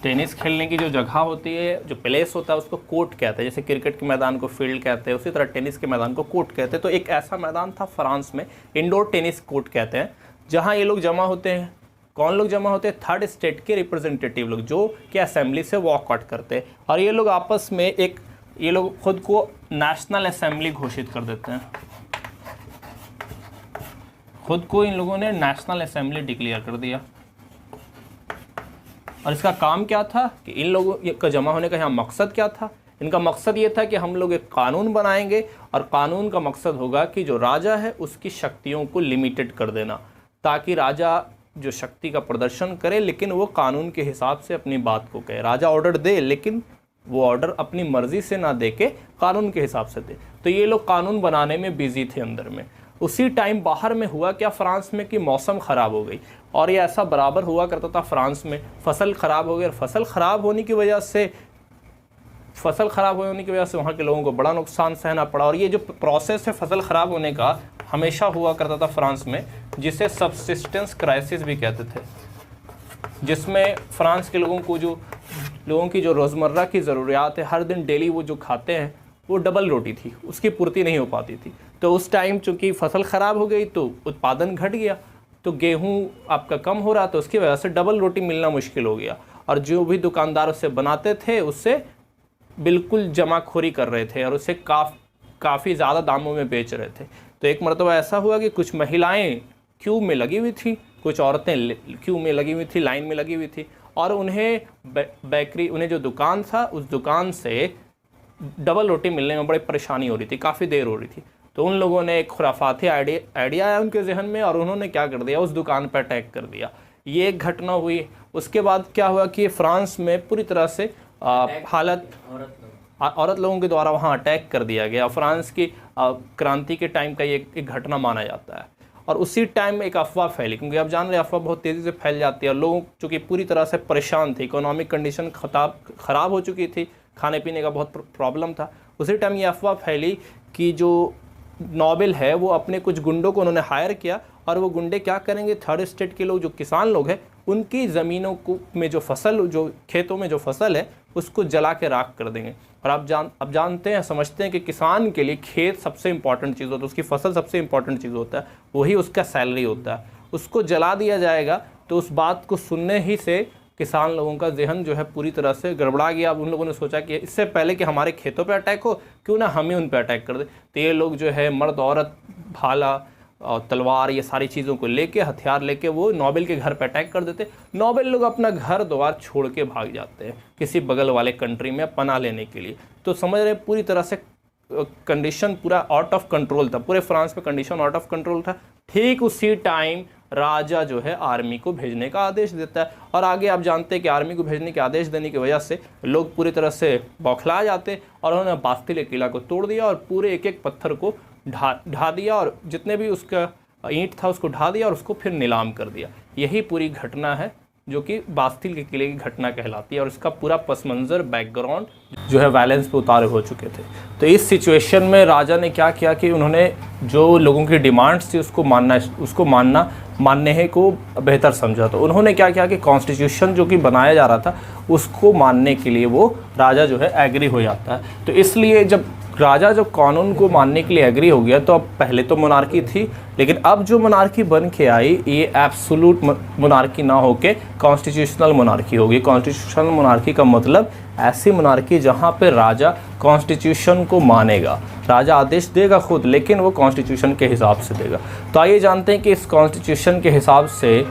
टेनिस खेलने की जो जगह होती है, जो प्लेस होता है, उसको कोर्ट कहते हैं। जैसे क्रिकेट के मैदान को फील्ड कहते हैं, उसी तरह टेनिस के मैदान को कोर्ट कहते हैं। तो एक ऐसा मैदान था फ्रांस में, इंडोर टेनिस कोर्ट कहते हैं, जहाँ ये लोग जमा होते हैं। कौन लोग जमा होते हैं? थर्ड स्टेट के रिप्रेजेंटेटिव लोग, जो कि असेंबली से वॉकआउट करते हैं। और ये लोग आपस में ये लोग खुद को नेशनल असेंबली घोषित कर देते हैं। खुद को इन लोगों ने नेशनल असेंबली डिक्लेयर कर दिया। और इसका काम क्या था कि इन लोगों का जमा होने का यहाँ मकसद क्या था? इनका मकसद ये था कि हम लोग एक कानून बनाएंगे, और कानून का मकसद होगा कि जो राजा है उसकी शक्तियों को लिमिटेड कर देना, ताकि राजा जो शक्ति का प्रदर्शन करे, लेकिन वो कानून के हिसाब से अपनी बात को कहे। राजा ऑर्डर दे, लेकिन वो ऑर्डर अपनी मर्जी से ना दे के कानून के हिसाब से दे। तो ये लोग कानून बनाने में बिजी थे अंदर में। उसी टाइम बाहर में हुआ क्या फ्रांस में कि मौसम ख़राब हो गई। और ये ऐसा बराबर हुआ करता था फ्रांस में, फसल ख़राब हो गई। और फसल ख़राब होने की वजह से वहाँ के लोगों को बड़ा नुकसान सहना पड़ा। और ये जो प्रोसेस है फसल ख़राब होने का, हमेशा हुआ करता था फ्रांस में, जिसे सबसिस्टेंस क्राइसिस भी कहते थे, जिसमें फ्रांस के लोगों की जो रोज़मर्रा की ज़रूरियात है, हर दिन डेली वो जो खाते हैं, वो डबल रोटी थी, उसकी पूर्ति नहीं हो पाती थी। तो उस टाइम चूँकि फसल ख़राब हो गई तो उत्पादन घट गया, तो गेहूँ आपका कम हो रहा, तो उसकी वजह से डबल रोटी मिलना मुश्किल हो गया। और जो भी दुकानदार उससे बनाते थे, उससे बिल्कुल जमाखोरी कर रहे थे और उसे काफ़ी ज़्यादा दामों में बेच रहे थे। तो एक मरतबा ऐसा हुआ कि कुछ महिलाएं क्यू में लगी हुई थी, कुछ औरतें क्यू में लगी हुई थी, लाइन में लगी हुई थी, और उन्हें जो दुकान था, उस दुकान से डबल रोटी मिलने में बड़ी परेशानी हो रही थी, काफ़ी देर हो रही थी। तो उन लोगों ने एक खुराफाती आइडिया आया उनके जहन में, और उन्होंने क्या कर दिया, उस दुकान पर अटैक कर दिया। ये एक घटना हुई। उसके बाद क्या हुआ कि फ्रांस में पूरी तरह से हालत, औरत लोगों के द्वारा वहाँ अटैक कर दिया गया। फ्रांस की क्रांति के टाइम का ये एक घटना माना जाता है। और उसी टाइम में एक अफवाह फैली, क्योंकि आप जान रहे हैं अफवाह बहुत तेज़ी से फैल जाती है, और लोग चूँकि पूरी तरह से परेशान थे, इकोनॉमिक कंडीशन ख़राब हो चुकी थी, खाने पीने का बहुत प्रॉब्लम था। उसी टाइम ये अफवाह फैली कि जो नोबेल है वो अपने कुछ गुंडों को उन्होंने हायर किया, और वो गुंडे क्या करेंगे, थर्ड स्टेट के लोग, जो किसान लोग हैं, उनकी ज़मीनों को में जो खेतों में जो फसल है, उसको जला के राख कर देंगे। और आप जानते हैं, समझते हैं कि किसान के लिए खेत सबसे इंपॉर्टेंट चीज़ होता है, उसकी फसल सबसे इंपॉर्टेंट चीज़ होता है, वही उसका सैलरी होता है। उसको जला दिया जाएगा, तो उस बात को सुनने ही से किसान लोगों का जहन जो है पूरी तरह से गड़बड़ा गया। अब उन लोगों ने सोचा कि इससे पहले कि हमारे खेतों पे अटैक हो, क्यों ना हम ही उन पे अटैक कर दे। तो ये लोग जो है मर्द औरत, भाला और तलवार, ये सारी चीज़ों को लेके, हथियार लेके, वो नोबेल के घर पे अटैक कर देते। नोबेल लोग अपना घर द्वार छोड़ के भाग जाते हैं किसी बगल वाले कंट्री में पनाह लेने के लिए। तो समझ रहे, पूरी तरह से कंडीशन पूरा आउट ऑफ कंट्रोल था, पूरे फ्रांस में कंडीशन आउट ऑफ कंट्रोल था। ठीक उसी टाइम राजा जो है आर्मी को भेजने का आदेश देता है। और आगे आप जानते हैं कि आर्मी को भेजने के आदेश देने की वजह से लोग पूरी तरह से बौखला जाते, और उन्होंने बास्तिल किला को तोड़ दिया और पूरे एक एक पत्थर को ढा दिया, और जितने भी उसका ईंट था उसको ढा दिया, और उसको फिर नीलाम कर दिया। यही पूरी घटना है जो कि बास्तिल के किले की घटना कहलाती है। और इसका पूरा पस मंज़र, बैकग्राउंड जो है वायलेंस पे उतारे हो चुके थे। तो इस सिचुएशन में राजा ने क्या किया कि उन्होंने जो लोगों की डिमांड्स थी उसको मानने को बेहतर समझा। तो उन्होंने क्या किया कि कॉन्स्टिट्यूशन जो कि बनाया जा रहा था, उसको मानने के लिए वो राजा जो है एग्री हो जाता है। तो इसलिए जब राजा जब कानून को मानने के लिए एग्री हो गया तो अब पहले तो मोनार्की थी, लेकिन अब जो मोनार्की बन के आई ये एब्सोल्यूट मोनार्की ना होके कॉन्स्टिट्यूशनल मोनार्की होगी। कॉन्स्टिट्यूशनल मोनार्की का मतलब ऐसी मोनार्की जहाँ पे राजा कॉन्स्टिट्यूशन को मानेगा, राजा आदेश देगा खुद, लेकिन वो कॉन्स्टिट्यूशन के हिसाब से देगा। तो आइए जानते हैं कि इस कॉन्स्टिट्यूशन के हिसाब से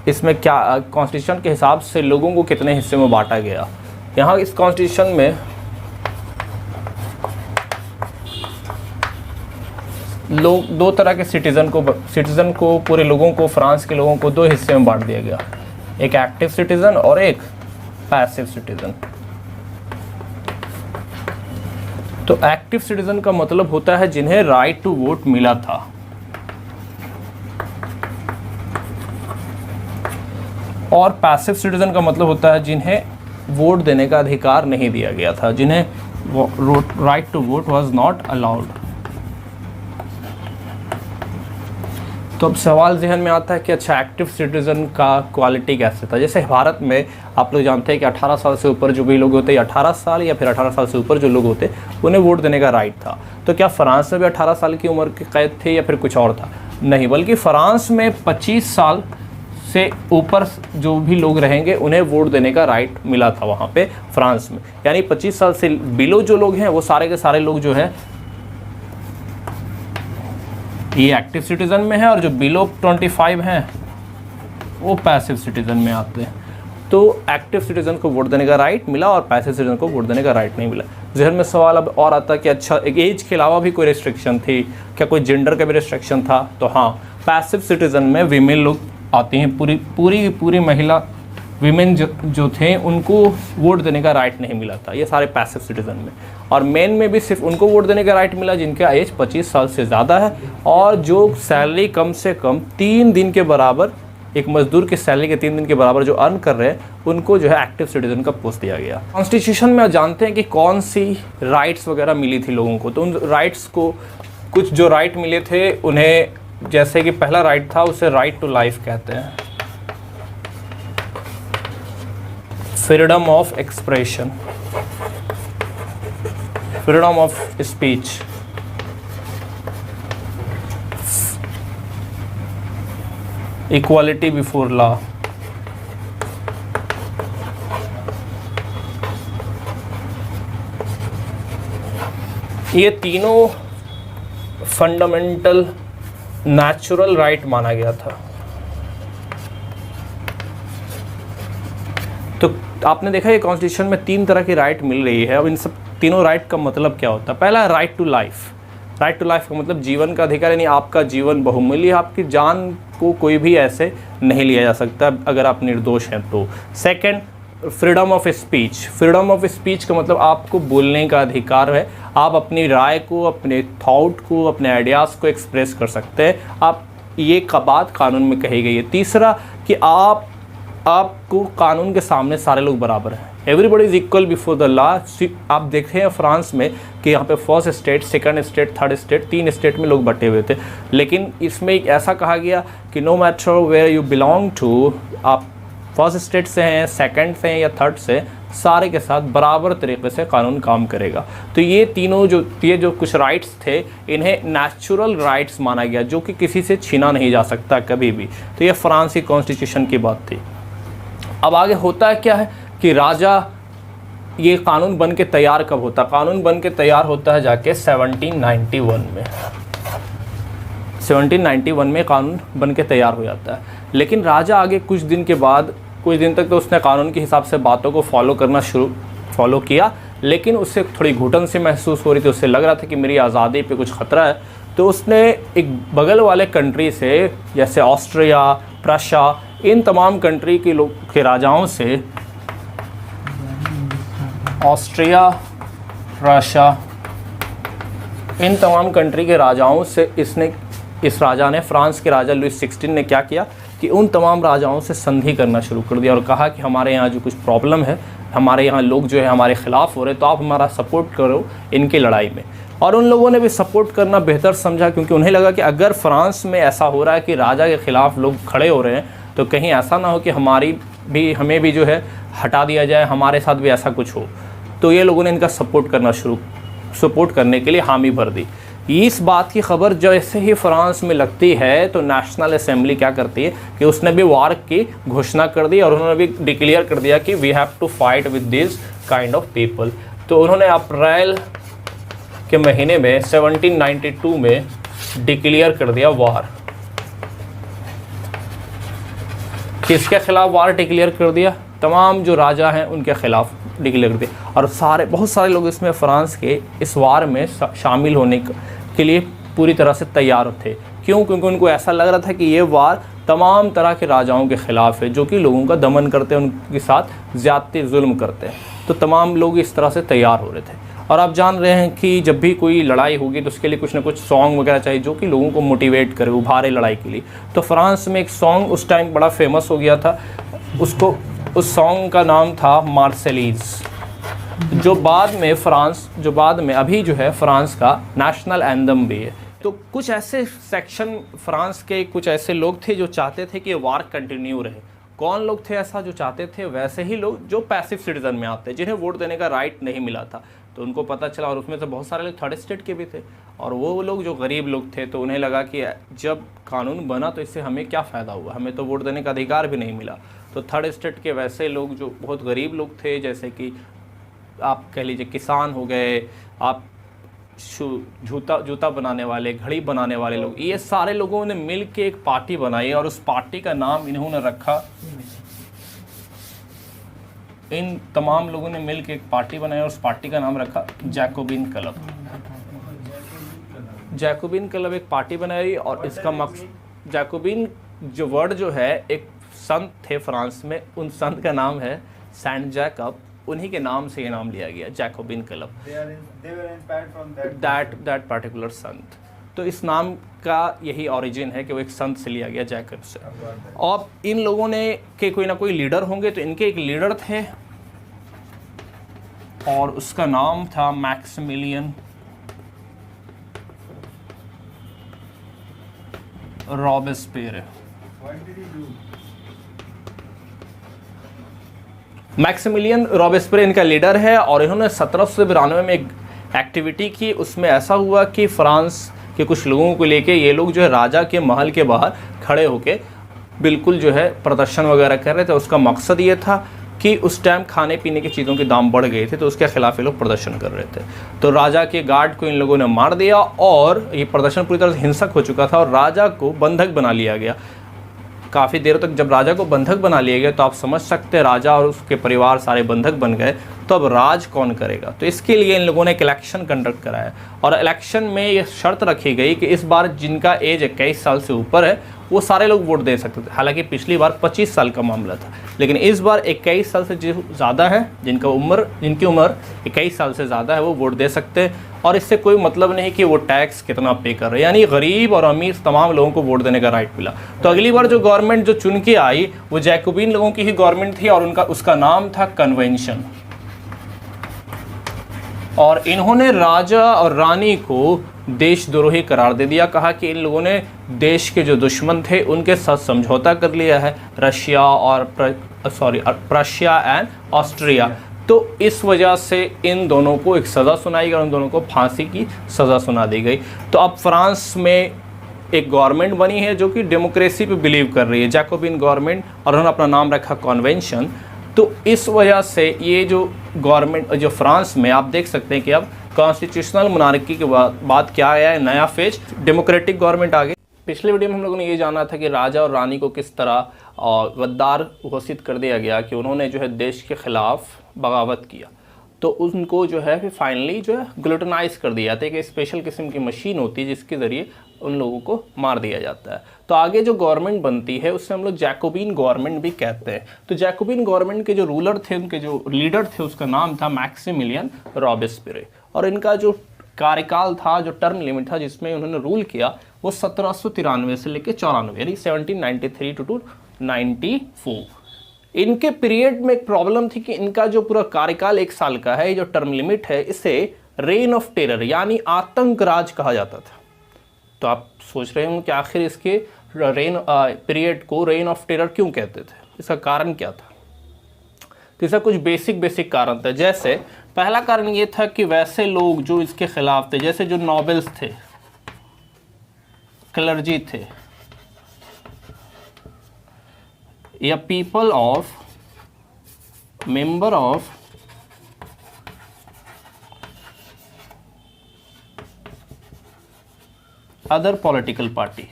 इसमें क्या, कॉन्स्टिट्यूशन के हिसाब से लोगों को कितने हिस्से में बांटा गया। यहाँ इस कॉन्स्टिट्यूशन में लोग दो तरह के सिटीज़न को पूरे लोगों को, फ्रांस के लोगों को दो हिस्से में बांट दिया गया, एक एक्टिव सिटीज़न और एक पैसिव सिटीज़न। तो एक्टिव सिटीज़न का मतलब होता है जिन्हें राइट टू वोट मिला था, और पैसिव सिटीज़न का मतलब होता है जिन्हें वोट देने का अधिकार नहीं दिया गया था, जिन्हें right to vote was not allowed. तो अब सवाल जहन में आता है कि अच्छा एक्टिव सिटीज़न का क्वालिटी कैसे था। जैसे भारत में आप लोग जानते हैं कि 18 साल से ऊपर जो भी लोग होते हैं, 18 साल या फिर 18 साल से ऊपर जो लोग होते उन्हें वोट देने का राइट था। तो क्या फ्रांस में भी 18 साल की उम्र की कैद थी या फिर कुछ और था? नहीं, बल्कि फ्रांस में 25 साल से ऊपर जो भी लोग रहेंगे उन्हें वोट देने का राइट मिला था वहाँ पे फ्रांस में। यानी 25 साल से बिलो जो लोग हैं वो सारे के सारे लोग जो है ये एक्टिव सिटीज़न में है, और जो बिलो 25 हैं वो पैसिव सिटीज़न में आते हैं। तो एक्टिव सिटीज़न को वोट देने का राइट मिला और पैसिव सिटीज़न को वोट देने का राइट नहीं मिला। जहन में सवाल अब और आता है कि अच्छा एक एज के अलावा भी कोई रिस्ट्रिक्शन थी क्या, कोई जेंडर का भी रिस्ट्रिक्शन था? तो हाँ, पैसिव सिटीज़न में वीमेन लोग आती हैं, पूरी महिला वीमेन जो थे उनको वोट देने का राइट नहीं मिला था, ये सारे पैसिव सिटीज़न में। और मेन में भी सिर्फ उनको वोट देने का राइट मिला जिनका एज 25 साल से ज़्यादा है और जो सैलरी कम से कम 3 दिन के बराबर, एक मजदूर की सैलरी के 3 दिन के बराबर जो अर्न कर रहे हैं उनको जो है एक्टिव सिटीज़न का पोस्ट दिया गया। कॉन्स्टिट्यूशन में जानते हैं कि कौन सी राइट्स वगैरह मिली थी लोगों को। तो उन राइट्स को, कुछ जो राइट मिले थे उन्हें, जैसे कि पहला राइट था उसे राइट टू लाइफ कहते हैं, freedom of expression, freedom of speech, equality before law, ये तीनों फंडामेंटल नेचुरल राइट माना गया था। तो आपने देखा ये कॉन्स्टिट्यूशन में 3 तरह की राइट मिल रही है। अब इन सब तीनों राइट का मतलब क्या होता है? पहला है right to life. Right to life का मतलब जीवन का अधिकार, यानी आपका जीवन बहुमूल्य, आपकी जान को कोई भी ऐसे नहीं लिया जा सकता अगर आप निर्दोष हैं तो। Second, freedom of speech. Freedom of speech का मतलब आपको बोलने का अधिकार है, आप अपनी राय को, अपने थॉट को, अपने आइडियाज़ को एक्सप्रेस कर सकते हैं, आप ये का बात कानून में कही गई है। तीसरा कि आपको कानून के सामने सारे लोग बराबर हैं, everybody is equal before the law. आप देखते हैं फ्रांस में कि यहाँ पे first state, second state, third state, 3 state में लोग बटे हुए थे, लेकिन इसमें एक ऐसा कहा गया कि no matter where you belong to, आप फर्स्ट स्टेट से हैं, सेकंड से हैं या थर्ड से, सारे के साथ बराबर तरीके से कानून काम करेगा। तो ये तीनों जो कुछ राइट्स थे इन्हें नेचुरल राइट्स माना गया जो कि किसी से छीना नहीं जा सकता कभी भी। तो ये फ्रांस की कॉन्स्टिट्यूशन की बात थी। अब आगे होता है क्या है कि राजा, ये कानून बन के तैयार कब होता? कानून बन के तैयार होता है जाके 1791 में। 1791 में कानून बन के तैयार हो जाता है। लेकिन राजा आगे कुछ दिन तक तो उसने कानून के हिसाब से बातों को फॉलो किया, लेकिन उससे थोड़ी घुटन सी महसूस हो रही थी, उससे लग रहा था कि मेरी आज़ादी पे कुछ ख़तरा है। तो उसने एक बगल वाले कंट्री से, जैसे ऑस्ट्रिया, प्रशा, इन तमाम कंट्री के राजाओं से, ऑस्ट्रिया, रशिया, इन तमाम कंट्री के राजाओं से इस राजा ने, फ्रांस के राजा लुई 16 ने क्या किया कि उन तमाम राजाओं से संधि करना शुरू कर दिया और कहा कि हमारे यहाँ जो कुछ प्रॉब्लम है, हमारे यहाँ लोग जो है हमारे ख़िलाफ़ हो रहे, तो आप हमारा सपोर्ट करो इनकी लड़ाई में। और उन लोगों ने भी सपोर्ट करना बेहतर समझा, क्योंकि उन्हें लगा कि अगर फ्रांस में ऐसा हो रहा है कि राजा के ख़िलाफ़ लोग खड़े हो रहे हैं, तो कहीं ऐसा ना हो कि हमें भी जो है हटा दिया जाए, हमारे साथ भी ऐसा कुछ हो। तो ये लोगों ने इनका सपोर्ट करना सपोर्ट करने के लिए हामी भर दी। इस बात की खबर जैसे ही फ्रांस में लगती है तो नेशनल असेंबली क्या करती है कि उसने भी वार की घोषणा कर दी और उन्होंने भी डिक्लेयर कर दिया कि we have to fight with this kind of people. तो उन्होंने अप्रैल के महीने में 1792 में डिक्लेयर कर दिया वार। किसके खिलाफ वार डिक्लेयर कर दिया? तमाम जो राजा हैं उनके खिलाफ डिक्लेयर कर दिया। और बहुत सारे लोग इसमें फ्रांस के इस वार में शामिल होने के लिए पूरी तरह से तैयार थे। क्यों? क्योंकि उनको ऐसा लग रहा था कि ये वार तमाम तरह के राजाओं के ख़िलाफ़ है जो कि लोगों का दमन करते हैं, उनके साथ ज़्यादती जुल्म करते हैं। तो तमाम लोग इस तरह से तैयार हो रहे थे। और आप जान रहे हैं कि जब भी कोई लड़ाई होगी तो उसके लिए कुछ ना कुछ सॉन्ग वगैरह चाहिए जो कि लोगों को मोटिवेट करे, उभारे लड़ाई के लिए। तो फ्रांस में एक सॉन्ग उस टाइम बड़ा फेमस हो गया था, उस सॉन्ग का नाम था मार्सेलीज़, जो बाद में अभी जो है फ्रांस का नेशनल एंथम भी है। तो कुछ ऐसे सेक्शन फ्रांस के कुछ ऐसे लोग थे जो चाहते थे कि वार कंटिन्यू रहे। कौन लोग थे ऐसा जो चाहते थे? वैसे ही लोग जो पैसिव सिटीजन में आते हैं, जिन्हें वोट देने का राइट नहीं मिला था। तो उनको पता चला, और उसमें से बहुत सारे लोग थर्ड स्टेट के भी थे, और वो लोग जो गरीब लोग थे तो उन्हें लगा कि जब कानून बना तो इससे हमें क्या फ़ायदा हुआ, हमें तो वोट देने का अधिकार भी नहीं मिला। तो थर्ड स्टेट के वैसे लोग जो बहुत गरीब लोग थे, जैसे कि आप कह लीजिए किसान हो गए, आप जूता बनाने वाले, घड़ी बनाने वाले लोग, ये सारे लोगों ने मिल के एक पार्टी बनाई और उस पार्टी का नाम इन्होंने रखा, इन तमाम लोगों ने मिल के एक पार्टी बनाई और उस पार्टी का नाम रखा जैकोबिन क्लब। जैकोबिन क्लब एक पार्टी बनाई और इसका मकसद, जैकोबिन जो वर्ड जो है, एक संत थे फ्रांस में, उन संत का नाम है सेंट जैकब, उन्हीं के नाम से ये नाम लिया गया जैकोबिन क्लब, दैट पर्टिकुलर संत। तो इस नाम का यही ओरिजिन है कि वो एक संत से लिया गया, जैकब से। और इन लोगों ने के कोई ना कोई लीडर होंगे, तो इनके एक लीडर थे और उसका नाम था मैक्सिमिलियन रॉबेस्पियर। मैक्सिमिलियन रॉबेस्पियर इनका लीडर है और इन्होंने 1792 में एक एक्टिविटी की। उसमें ऐसा हुआ कि फ्रांस के कुछ लोगों को लेके ये लोग जो है राजा के महल के बाहर खड़े होके बिल्कुल जो है प्रदर्शन वगैरह कर रहे थे। उसका मकसद ये था कि उस टाइम खाने पीने की चीज़ों के दाम बढ़ गए थे, तो उसके खिलाफ ये लोग प्रदर्शन कर रहे थे। तो राजा के गार्ड को इन लोगों ने मार दिया और ये प्रदर्शन पूरी तरह से हिंसक हो चुका था और राजा को बंधक बना लिया गया। काफ़ी देर तक जब राजा को बंधक बना लिया गया तो आप समझ सकते हैं राजा और उसके परिवार सारे बंधक बन गए, तो अब राज कौन करेगा? तो इसके लिए इन लोगों ने एक इलेक्शन कंडक्ट कराया और इलेक्शन में ये शर्त रखी गई कि इस बार जिनका एज 21 साल से ऊपर है वो सारे लोग वोट दे सकते थे। हालांकि पिछली बार 25 साल का मामला था, लेकिन इस बार 21 साल से जो ज़्यादा है, जिनकी उम्र 21 साल से ज़्यादा है, वो वोट दे सकते हैं। और इससे कोई मतलब नहीं कि वो टैक्स कितना पे कर रहे हैं, यानी गरीब और अमीर तमाम लोगों को वोट देने का राइट मिला। तो अगली बार जो गवर्नमेंट जो चुन के आई वो जैकोबिन लोगों की ही गवर्नमेंट थी और उसका नाम था कन्वेंशन। और इन्होंने राजा और रानी को देशद्रोही करार दे दिया, कहा कि इन लोगों ने देश के जो दुश्मन थे उनके साथ समझौता कर लिया है, रशिया और प्रशिया एंड ऑस्ट्रिया। तो इस वजह से इन दोनों को एक सज़ा सुनाई गई और उन दोनों को फांसी की सज़ा सुना दी गई। तो अब फ्रांस में एक गवर्नमेंट बनी है जो कि डेमोक्रेसी पे बिलीव कर रही है, जैकोबिन गवर्नमेंट, और उन्होंने अपना नाम रखा कन्वेंशन। तो इस वजह से ये जो गवर्नमेंट जो फ्रांस में आप देख सकते हैं कि अब कॉन्स्टिट्यूशनल मोनार्की के बाद क्या आया है, नया फेज, डेमोक्रेटिक गवर्नमेंट आ गई। पिछले वीडियो में हम लोगों ने ये जाना था कि राजा और रानी को किस तरह गद्दार घोषित कर दिया गया कि उन्होंने जो है देश के खिलाफ बगावत किया। तो उनको जो है फिर फाइनली जो है ग्लूटेनाइज कर दिया जाता है, एक स्पेशल किस्म की मशीन होती है जिसके ज़रिए उन लोगों को मार दिया जाता है। तो आगे जो गवर्नमेंट बनती है उससे हम लोग जैकोबिन गवर्नमेंट भी कहते हैं। तो जैकोबिन गवर्नमेंट के जो रूलर थे, उनके जो लीडर थे, उसका नाम था मैक्सिमिलियन रॉबेस्पियर। और इनका जो कार्यकाल था, जो टर्म लिमिट था जिसमें उन्होंने रूल किया, वो 1793 से लेकर 94 यानी 1793 टू 94। इनके पीरियड में एक प्रॉब्लम थी कि इनका जो पूरा कार्यकाल 1 साल का है, जो टर्म लिमिट है, इसे रेन ऑफ टेरर यानी आतंक राज कहा जाता था। तो आप सोच रहे होंगे कि आखिर इसके पीरियड को रेन ऑफ टेरर क्यों कहते थे, इसका कारण क्या था? तो इसका कुछ बेसिक कारण था। जैसे पहला कारण ये था कि वैसे लोग जो इसके खिलाफ थे, जैसे जो नोबेल्स थे, क्लर्जी थे, या people of member of other political party,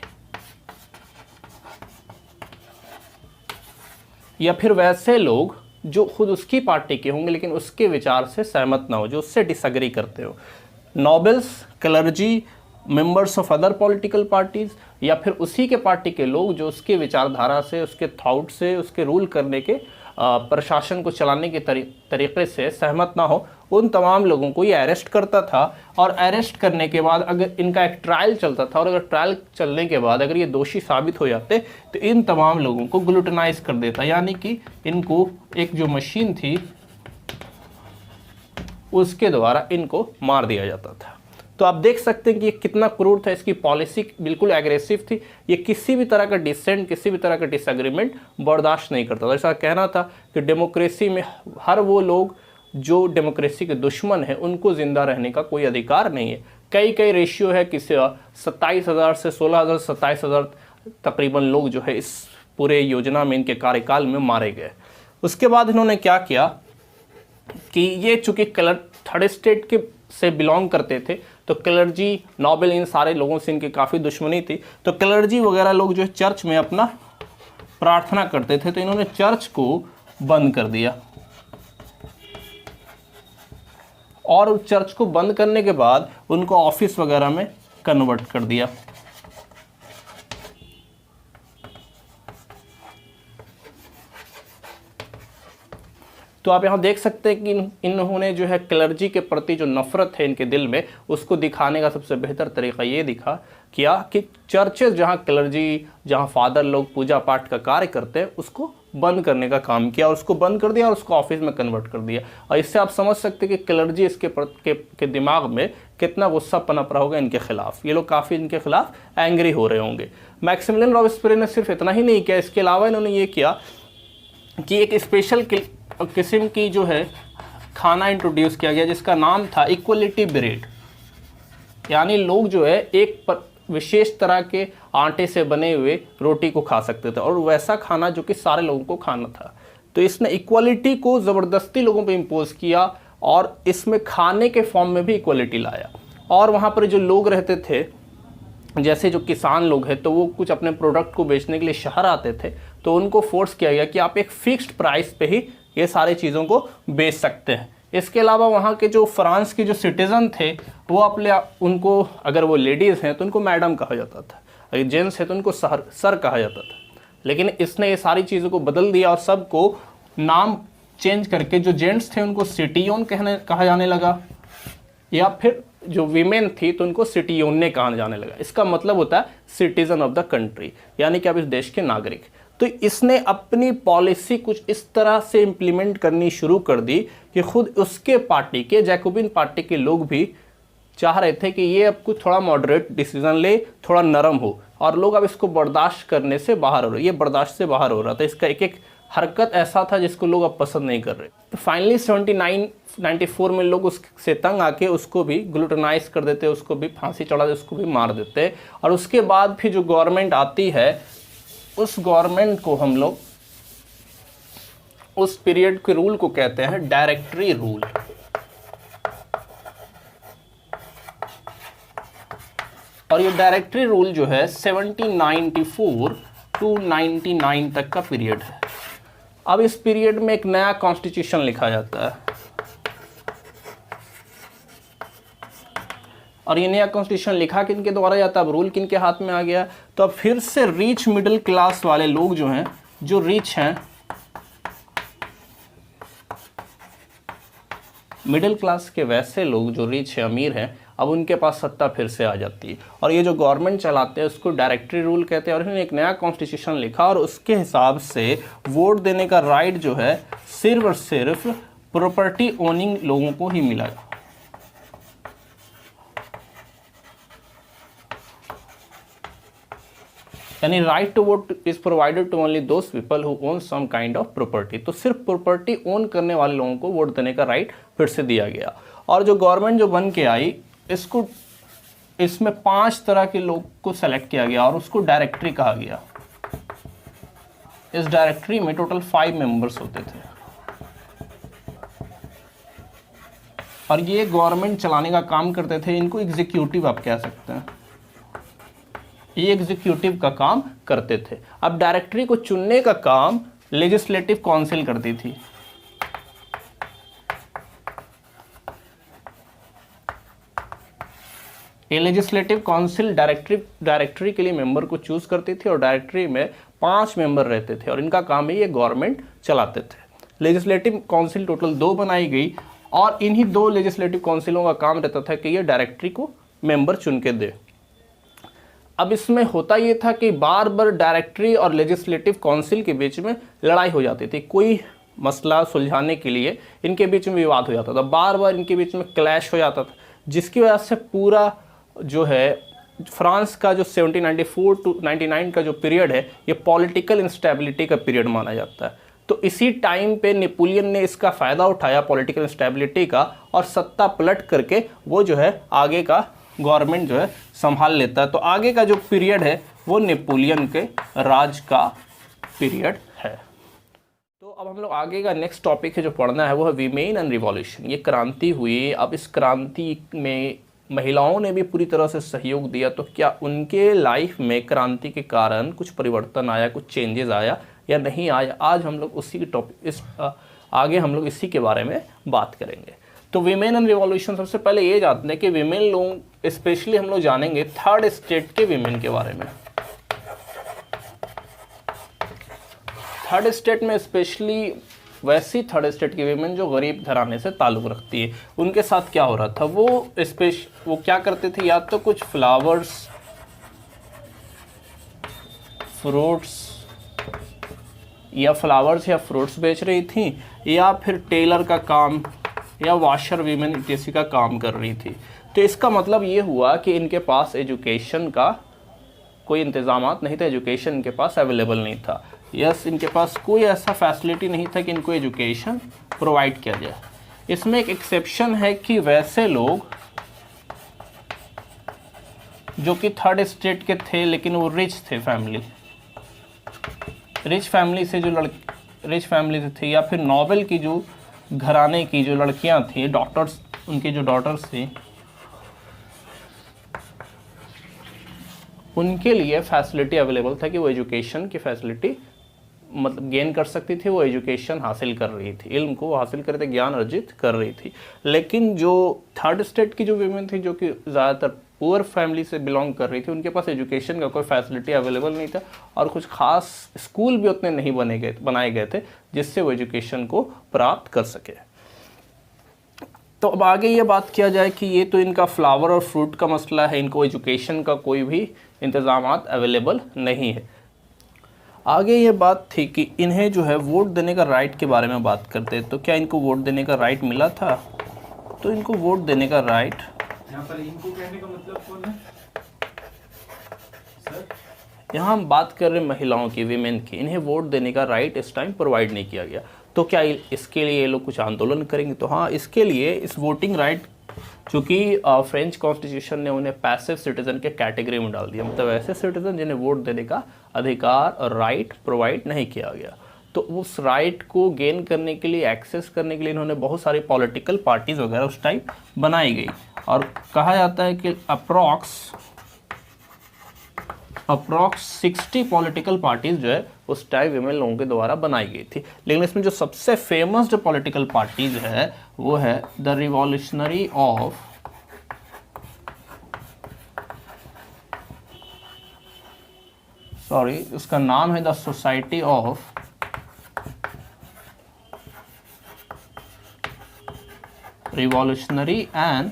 या फिर वैसे लोग जो खुद उसकी पार्टी के होंगे लेकिन उसके विचार से सहमत ना हो, जो उससे डिसएग्री करते हो। Nobles, clergy, members of other political parties, या फिर उसी के पार्टी के लोग जो उसके विचारधारा से, उसके थॉट से, उसके रूल करने के, प्रशासन को चलाने के तरीके से सहमत ना हो, उन तमाम लोगों को ये अरेस्ट करता था। और अरेस्ट करने के बाद अगर इनका एक ट्रायल चलता था, और अगर ट्रायल चलने के बाद अगर ये दोषी साबित हो जाते तो इन तमाम लोगों को ग्लूटेनाइज कर देता, यानी कि इनको एक जो मशीन थी उसके द्वारा इनको मार दिया जाता था। तो आप देख सकते हैं कि ये कितना क्रूर था, इसकी पॉलिसी बिल्कुल एग्रेसिव थी। ये किसी भी तरह का डिसेंट, किसी भी तरह का डिसएग्रीमेंट बर्दाश्त नहीं करता था। ऐसा कहना था कि डेमोक्रेसी में हर वो लोग जो डेमोक्रेसी के दुश्मन हैं उनको ज़िंदा रहने का कोई अधिकार नहीं है। कई रेशियो है, किसी 27,000 से 16,000, 27,000 तकरीबन लोग जो है इस पूरे योजना में, इनके कार्यकाल में मारे गए। उसके बाद इन्होंने क्या किया कि ये चूँकि थर्ड स्टेट के से बिलोंग करते थे, तो क्लर्जी, नोबेल, इन सारे लोगों से इनकी काफ़ी दुश्मनी थी। तो क्लर्जी वगैरह लोग जो है चर्च में अपना प्रार्थना करते थे, तो इन्होंने चर्च को बंद कर दिया। और चर्च को बंद करने के बाद उनको ऑफिस वगैरह में कन्वर्ट कर दिया। तो आप यहाँ देख सकते हैं कि इन्होंने जो है क्लर्जी के प्रति जो नफरत है इनके दिल में, उसको दिखाने का सबसे बेहतर तरीका ये किया कि चर्चेस जहाँ क्लर्जी, जहाँ फादर लोग पूजा पाठ का कार्य करते हैं, उसको बंद करने का काम किया, और उसको बंद कर दिया और उसको ऑफिस में कन्वर्ट कर दिया। और इससे आप समझ सकते हैं कि क्लर्जी के दिमाग में कितना गुस्सा पनप रहा होगा इनके खिलाफ। ये लोग काफ़ी इनके खिलाफ एंग्री हो रहे होंगे। मैक्सिमिलियन रॉबेस्पियर ने सिर्फ इतना ही नहीं किया, इसके अलावा इन्होंने ये किया कि एक स्पेशल किस्म की जो है खाना इंट्रोड्यूस किया गया जिसका नाम था इक्वलिटी ब्रेड, यानी लोग जो है एक विशेष तरह के आटे से बने हुए रोटी को खा सकते थे, और वैसा खाना जो कि सारे लोगों को खाना था। तो इसने इक्वलिटी को ज़बरदस्ती लोगों पे इम्पोज किया, और इसमें खाने के फॉर्म में भी इक्वलिटी लाया। और वहाँ पर जो लोग रहते थे, जैसे जो किसान लोग हैं, तो वो कुछ अपने प्रोडक्ट को बेचने के लिए शहर आते थे, तो उनको फोर्स किया गया कि आप एक फिक्स्ड प्राइस पे ही ये सारी चीज़ों को बेच सकते हैं। इसके अलावा वहाँ के जो फ्रांस के जो सिटीज़न थे, वो उनको, अगर वो लेडीज़ हैं तो उनको मैडम कहा जाता था, अगर जेंट्स हैं तो उनको सर कहा जाता था। लेकिन इसने ये सारी चीज़ों को बदल दिया और सबको नाम चेंज करके जो जेंट्स थे उनको सिटीयोन कहा जाने लगा, या फिर जो वीमेन थी तो उनको सिटीयोने कहा जाने लगा। इसका मतलब होता है सिटीजन ऑफ द कंट्री, यानी कि आप इस देश के नागरिक। तो इसने अपनी पॉलिसी कुछ इस तरह से इम्प्लीमेंट करनी शुरू कर दी कि खुद उसके पार्टी के, जैकोबिन पार्टी के लोग भी चाह रहे थे कि ये अब कुछ थोड़ा मॉडरेट डिसीजन ले, थोड़ा नरम हो, और लोग अब इसको बर्दाश्त करने से बाहर हो रहे, ये बर्दाश्त से बाहर हो रहा था। इसका एक एक हरकत ऐसा था जिसको लोग अब पसंद नहीं कर रहे। तो फाइनली 94 में लोग उससे तंग आके उसको भी ग्लूटेनाइज कर देते, उसको भी फांसी चढ़ा देते, उसको भी मार देते। और उसके बाद फिर जो गवर्नमेंट आती है, उस गवर्नमेंट को हम लोग उस पीरियड के रूल को कहते हैं डायरेक्टरी रूल। और ये डायरेक्टरी रूल जो है 1794 टू 99 तक का पीरियड है। अब इस पीरियड में एक नया कॉन्स्टिट्यूशन लिखा जाता है, और ये नया कॉन्स्टिट्यूशन लिखा किनके द्वारा जाता है, अब रूल किनके हाथ में आ गया। तो अब फिर से रिच मिडिल क्लास वाले लोग जो हैं, जो रिच हैं, मिडिल क्लास के वैसे लोग जो रिच हैं, अमीर हैं, अब उनके पास सत्ता फिर से आ जाती है। और ये जो गवर्नमेंट चलाते हैं उसको डायरेक्टरी रूल कहते हैं। और इन्होंने एक नया कॉन्स्टिट्यूशन लिखा, और उसके हिसाब से वोट देने का राइट जो है सिर्फ और सिर्फ प्रॉपर्टी ओनिंग लोगों को ही मिला। यानी right to vote is provided to only those people who own some kind of property. तो सिर्फ प्रॉपर्टी ओन करने वाले लोगों को वोट देने का राइट फिर से दिया गया। और जो गवर्नमेंट जो बन के आई, इसमें 5 तरह के लोग को सेलेक्ट किया गया और उसको डायरेक्टरी कहा गया। इस डायरेक्टरी में टोटल 5 मेंबर्स होते थे और ये गवर्नमेंट चलाने का काम करते थे। इनको एग्जीक्यूटिव आप कह सकते हैं, ये एग्जीक्यूटिव का काम करते थे। अब डायरेक्टरी को चुनने का काम लेजिस्लेटिव काउंसिल करती थी। ये लेजिस्लेटिव काउंसिल डायरेक्टरी के लिए मेंबर को चूज करती थी और डायरेक्टरी में 5 मेंबर रहते थे और इनका काम है ये गवर्नमेंट चलाते थे। लेजिस्लेटिव काउंसिल टोटल 2 बनाई गई और इन्हीं 2 लेजिस्लेटिव काउंसिलों का काम रहता था कि ये डायरेक्टरी को मेंबर चुन के दे। अब इसमें होता ये था कि बार बार डायरेक्टरी और लेजिस्लेटिव काउंसिल के बीच में लड़ाई हो जाती थी। कोई मसला सुलझाने के लिए इनके बीच में विवाद हो जाता था, बार बार इनके बीच में क्लैश हो जाता था, जिसकी वजह से पूरा जो है फ्रांस का जो 1794 टू 99 का जो पीरियड है ये पॉलिटिकल इंस्टेबिलिटी का पीरियड माना जाता है। तो इसी टाइम पे नेपोलियन ने इसका फ़ायदा उठाया पॉलिटिकल इंस्टेबिलिटी का और सत्ता पलट करके वो जो है आगे का गवर्नमेंट जो है संभाल लेता है। तो आगे का जो पीरियड है वो नेपोलियन के राज का पीरियड है। तो अब हम लोग आगे का नेक्स्ट टॉपिक है जो पढ़ना है वो है वीमेन एंड रिवॉल्यूशन। ये क्रांति हुई, अब इस क्रांति में महिलाओं ने भी पूरी तरह से सहयोग दिया। तो क्या उनके लाइफ में क्रांति के कारण कुछ परिवर्तन आया, कुछ चेंजेस आया या नहीं आया? आज हम लोग उसी के टॉपिक आगे हम लोग इसी के बारे में बात करेंगे। तो वीमेन एंड रिवॉल्यूशन, सबसे पहले ये जानते हैं कि वीमेन लोग, स्पेशली हम लोग जानेंगे थर्ड स्टेट के वीमेन के बारे में। थर्ड स्टेट में स्पेशली वैसी थर्ड स्टेट की वीमेन जो गरीब घराने से ताल्लुक़ रखती है, उनके साथ क्या हो रहा था? वो क्या करते थे, या तो कुछ फ्लावर्स, फ्रूट्स या फ्रूट्स बेच रही थी, या फिर टेलर का काम या वाशर वीमेन इत्यादि का काम कर रही थी। तो इसका मतलब ये हुआ कि इनके पास एजुकेशन का कोई इंतज़ामात नहीं था, एजुकेशन इनके पास अवेलेबल नहीं था। यस, इनके पास कोई ऐसा फैसिलिटी नहीं था कि इनको एजुकेशन प्रोवाइड किया जाए। इसमें एक एक्सेप्शन है कि वैसे लोग जो कि थर्ड स्टेट के थे लेकिन वो रिच थे, रिच फैमिली से थे, या फिर नोबल की जो घराने की जो लड़कियां थी, डॉक्टर्स, उनकी जो डॉटर्स थी, उनके लिए फैसिलिटी अवेलेबल था कि वो एजुकेशन की फैसिलिटी मतलब गेन कर सकती थी। वो एजुकेशन हासिल कर रही थी, इल्म को हासिल कर रही थी, ज्ञान अर्जित कर रही थी। लेकिन जो थर्ड स्टेट की जो वीमेन थी, जो कि ज़्यादातर पुअर फैमिली से बिलोंग कर रही थी, उनके पास एजुकेशन का कोई फैसिलिटी अवेलेबल नहीं था और कुछ खास स्कूल भी उतने नहीं बनाए गए थे जिससे वो एजुकेशन को प्राप्त कर सके। तो अब आगे ये बात किया जाए कि ये तो इनका फ्लावर और फ्रूट का मसला है, इनको एजुकेशन का कोई भी इंतज़ामात अवेलेबल नहीं है। आगे ये बात थी कि इन्हें जो है वोट देने का राइट के बारे में बात करते हैं। तो क्या इनको वोट देने का राइट मिला था? तो इनको वोट देने का राइट, यहाँ पर इनको कहने का मतलब कौन है सर? यहाँ हम बात कर रहे हैं महिलाओं की, वीमेन की। इन्हें वोट देने का राइट इस टाइम प्रोवाइड नहीं किया गया। तो क्या इसके लिए ये लोग कुछ आंदोलन करेंगे? तो हाँ, इसके लिए इस वोटिंग राइट, चूँकि फ्रेंच कॉन्स्टिट्यूशन ने उन्हें पैसिव सिटीजन के कैटेगरी में डाल दिया, मतलब ऐसे सिटीजन जिन्हें वोट देने का अधिकार और राइट प्रोवाइड नहीं किया गया। तो उस राइट को गेन करने के लिए, एक्सेस करने के लिए इन्होंने बहुत सारी पॉलिटिकल पार्टीज़ वगैरह उस टाइम बनाई गई और कहा जाता है कि अप्रॉक्स 60 पॉलिटिकल पार्टीज़ जो है उस टाइम वीमेन लोगों के द्वारा बनाई गई थी। लेकिन इसमें जो सबसे फेमस जो पॉलिटिकल पार्टीज़ है वो है द रिवॉल्यूशनरी ऑफ उसका नाम है the society of revolutionary and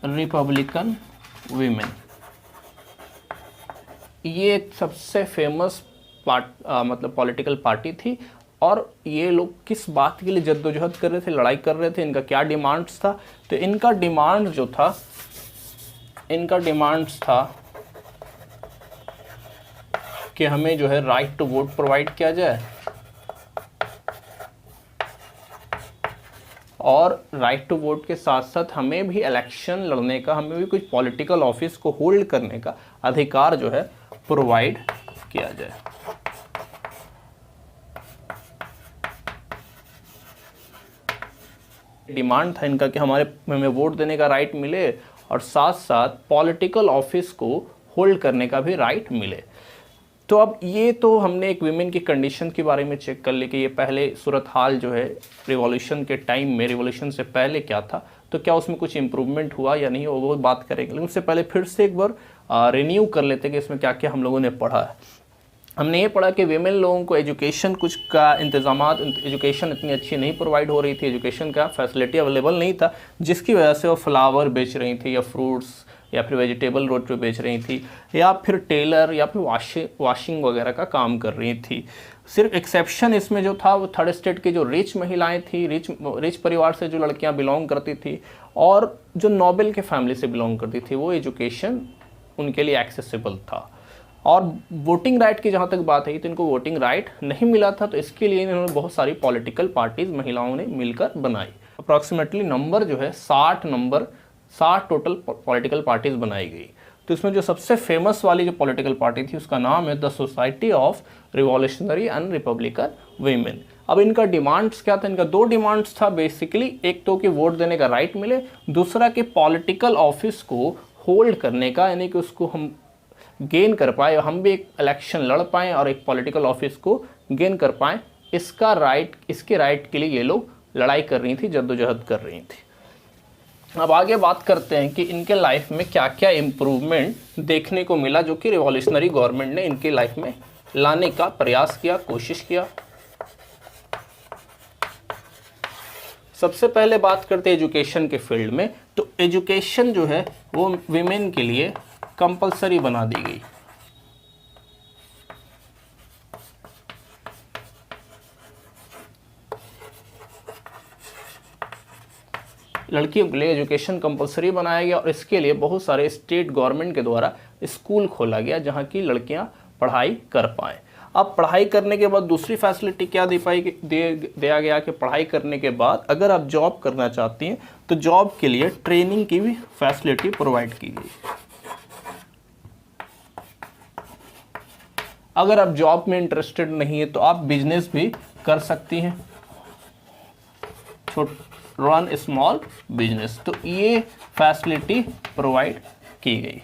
Republican women. ये एक सबसे फेमस मतलब पॉलिटिकल पार्टी थी और ये लोग किस बात के लिए जद्दोजहद कर रहे थे, लड़ाई कर रहे थे, इनका क्या डिमांड्स था? तो इनका डिमांड जो था इनका डिमांड्स था कि हमें जो है राइट टू वोट प्रोवाइड किया जाए और राइट टू वोट के साथ साथ हमें भी इलेक्शन लड़ने का, हमें भी कुछ पॉलिटिकल ऑफिस को होल्ड करने का अधिकार जो है प्रोवाइड किया जाए। डिमांड था इनका कि हमें वोट देने का राइट मिले और साथ साथ पॉलिटिकल ऑफिस को होल्ड करने का भी राइट मिले। तो अब ये तो हमने एक विमेन की कंडीशन के बारे में चेक कर ली कि ये पहले सूरत हाल जो है रिवॉल्यूशन के टाइम में, रिवॉल्यूशन से पहले क्या था, तो क्या उसमें कुछ इम्प्रूवमेंट हुआ या नहीं, वो बात करेंगे। लेकिन उससे पहले फिर से एक बार रिन्यू कर लेते हैं कि इसमें क्या क्या हम लोगों ने पढ़ा है। हमने ये पढ़ा कि विमेन लोगों को एजुकेशन कुछ का इंतजामात, एजुकेशन इतनी अच्छी नहीं प्रोवाइड हो रही थी, एजुकेशन का फैसिलिटी अवेलेबल नहीं था, जिसकी वजह से वो फ्लावर बेच रही थी या फ्रूट्स या फिर वेजिटेबल रोड पे बेच रही थी या फिर टेलर या फिर वॉशिंग वगैरह का काम कर रही थी। सिर्फ एक्सेप्शन इसमें जो था वो थर्ड स्टेट की जो रिच महिलाएं थी, रिच परिवार से जो लड़कियां बिलोंग करती थी और जो नोबल के फैमिली से बिलोंग करती थी, वो एजुकेशन उनके लिए एक्सेसिबल था। और वोटिंग राइट की जहाँ तक बात है तो इनको वोटिंग राइट नहीं मिला था, तो इसके लिए इन्होंने बहुत सारी पॉलिटिकल पार्टीज महिलाओं ने मिलकर बनाई। अप्रॉक्सीमेटली नंबर जो है 60 टोटल पॉलिटिकल पार्टीज बनाई गई। तो इसमें जो सबसे फेमस वाली जो पॉलिटिकल पार्टी थी उसका नाम है the society of revolutionary and Republican women. अब इनका डिमांड्स क्या था? इनका दो डिमांड्स था बेसिकली, एक तो कि वोट देने का राइट मिले, दूसरा कि पॉलिटिकल ऑफिस को होल्ड करने का, यानी कि उसको हम गेन कर पाए, हम भी एक इलेक्शन लड़ पाएँ और एक पॉलिटिकल ऑफिस को गेन कर पाएँ, इसका राइट, इसके राइट के लिए ये लोग लड़ाई कर रही थी, जद्दोजहद कर रही थी। अब आगे बात करते हैं कि इनके लाइफ में क्या क्या इम्प्रूवमेंट देखने को मिला जो कि रिवॉल्यूशनरी गवर्नमेंट ने इनकी लाइफ में लाने का प्रयास किया, कोशिश किया। सबसे पहले बात करते हैं एजुकेशन के फील्ड में। तो एजुकेशन जो है वो विमेन के लिए कंपलसरी बना दी गई। लड़कियों के लिए एजुकेशन कंपलसरी बनाया गया और इसके लिए बहुत सारे स्टेट गवर्नमेंट के द्वारा स्कूल खोला गया जहां की लड़कियां पढ़ाई कर पाएँ। अब पढ़ाई करने के बाद दूसरी फैसिलिटी क्या दिया गया कि पढ़ाई करने के बाद अगर आप जॉब करना चाहती हैं तो जॉब के लिए ट्रेनिंग की भी फैसिलिटी प्रोवाइड की गई। अगर आप जॉब में इंटरेस्टेड नहीं है तो आप बिजनेस भी कर सकती हैं, रन स्मॉल बिजनेस। तो ये फैसिलिटी प्रोवाइड की गई।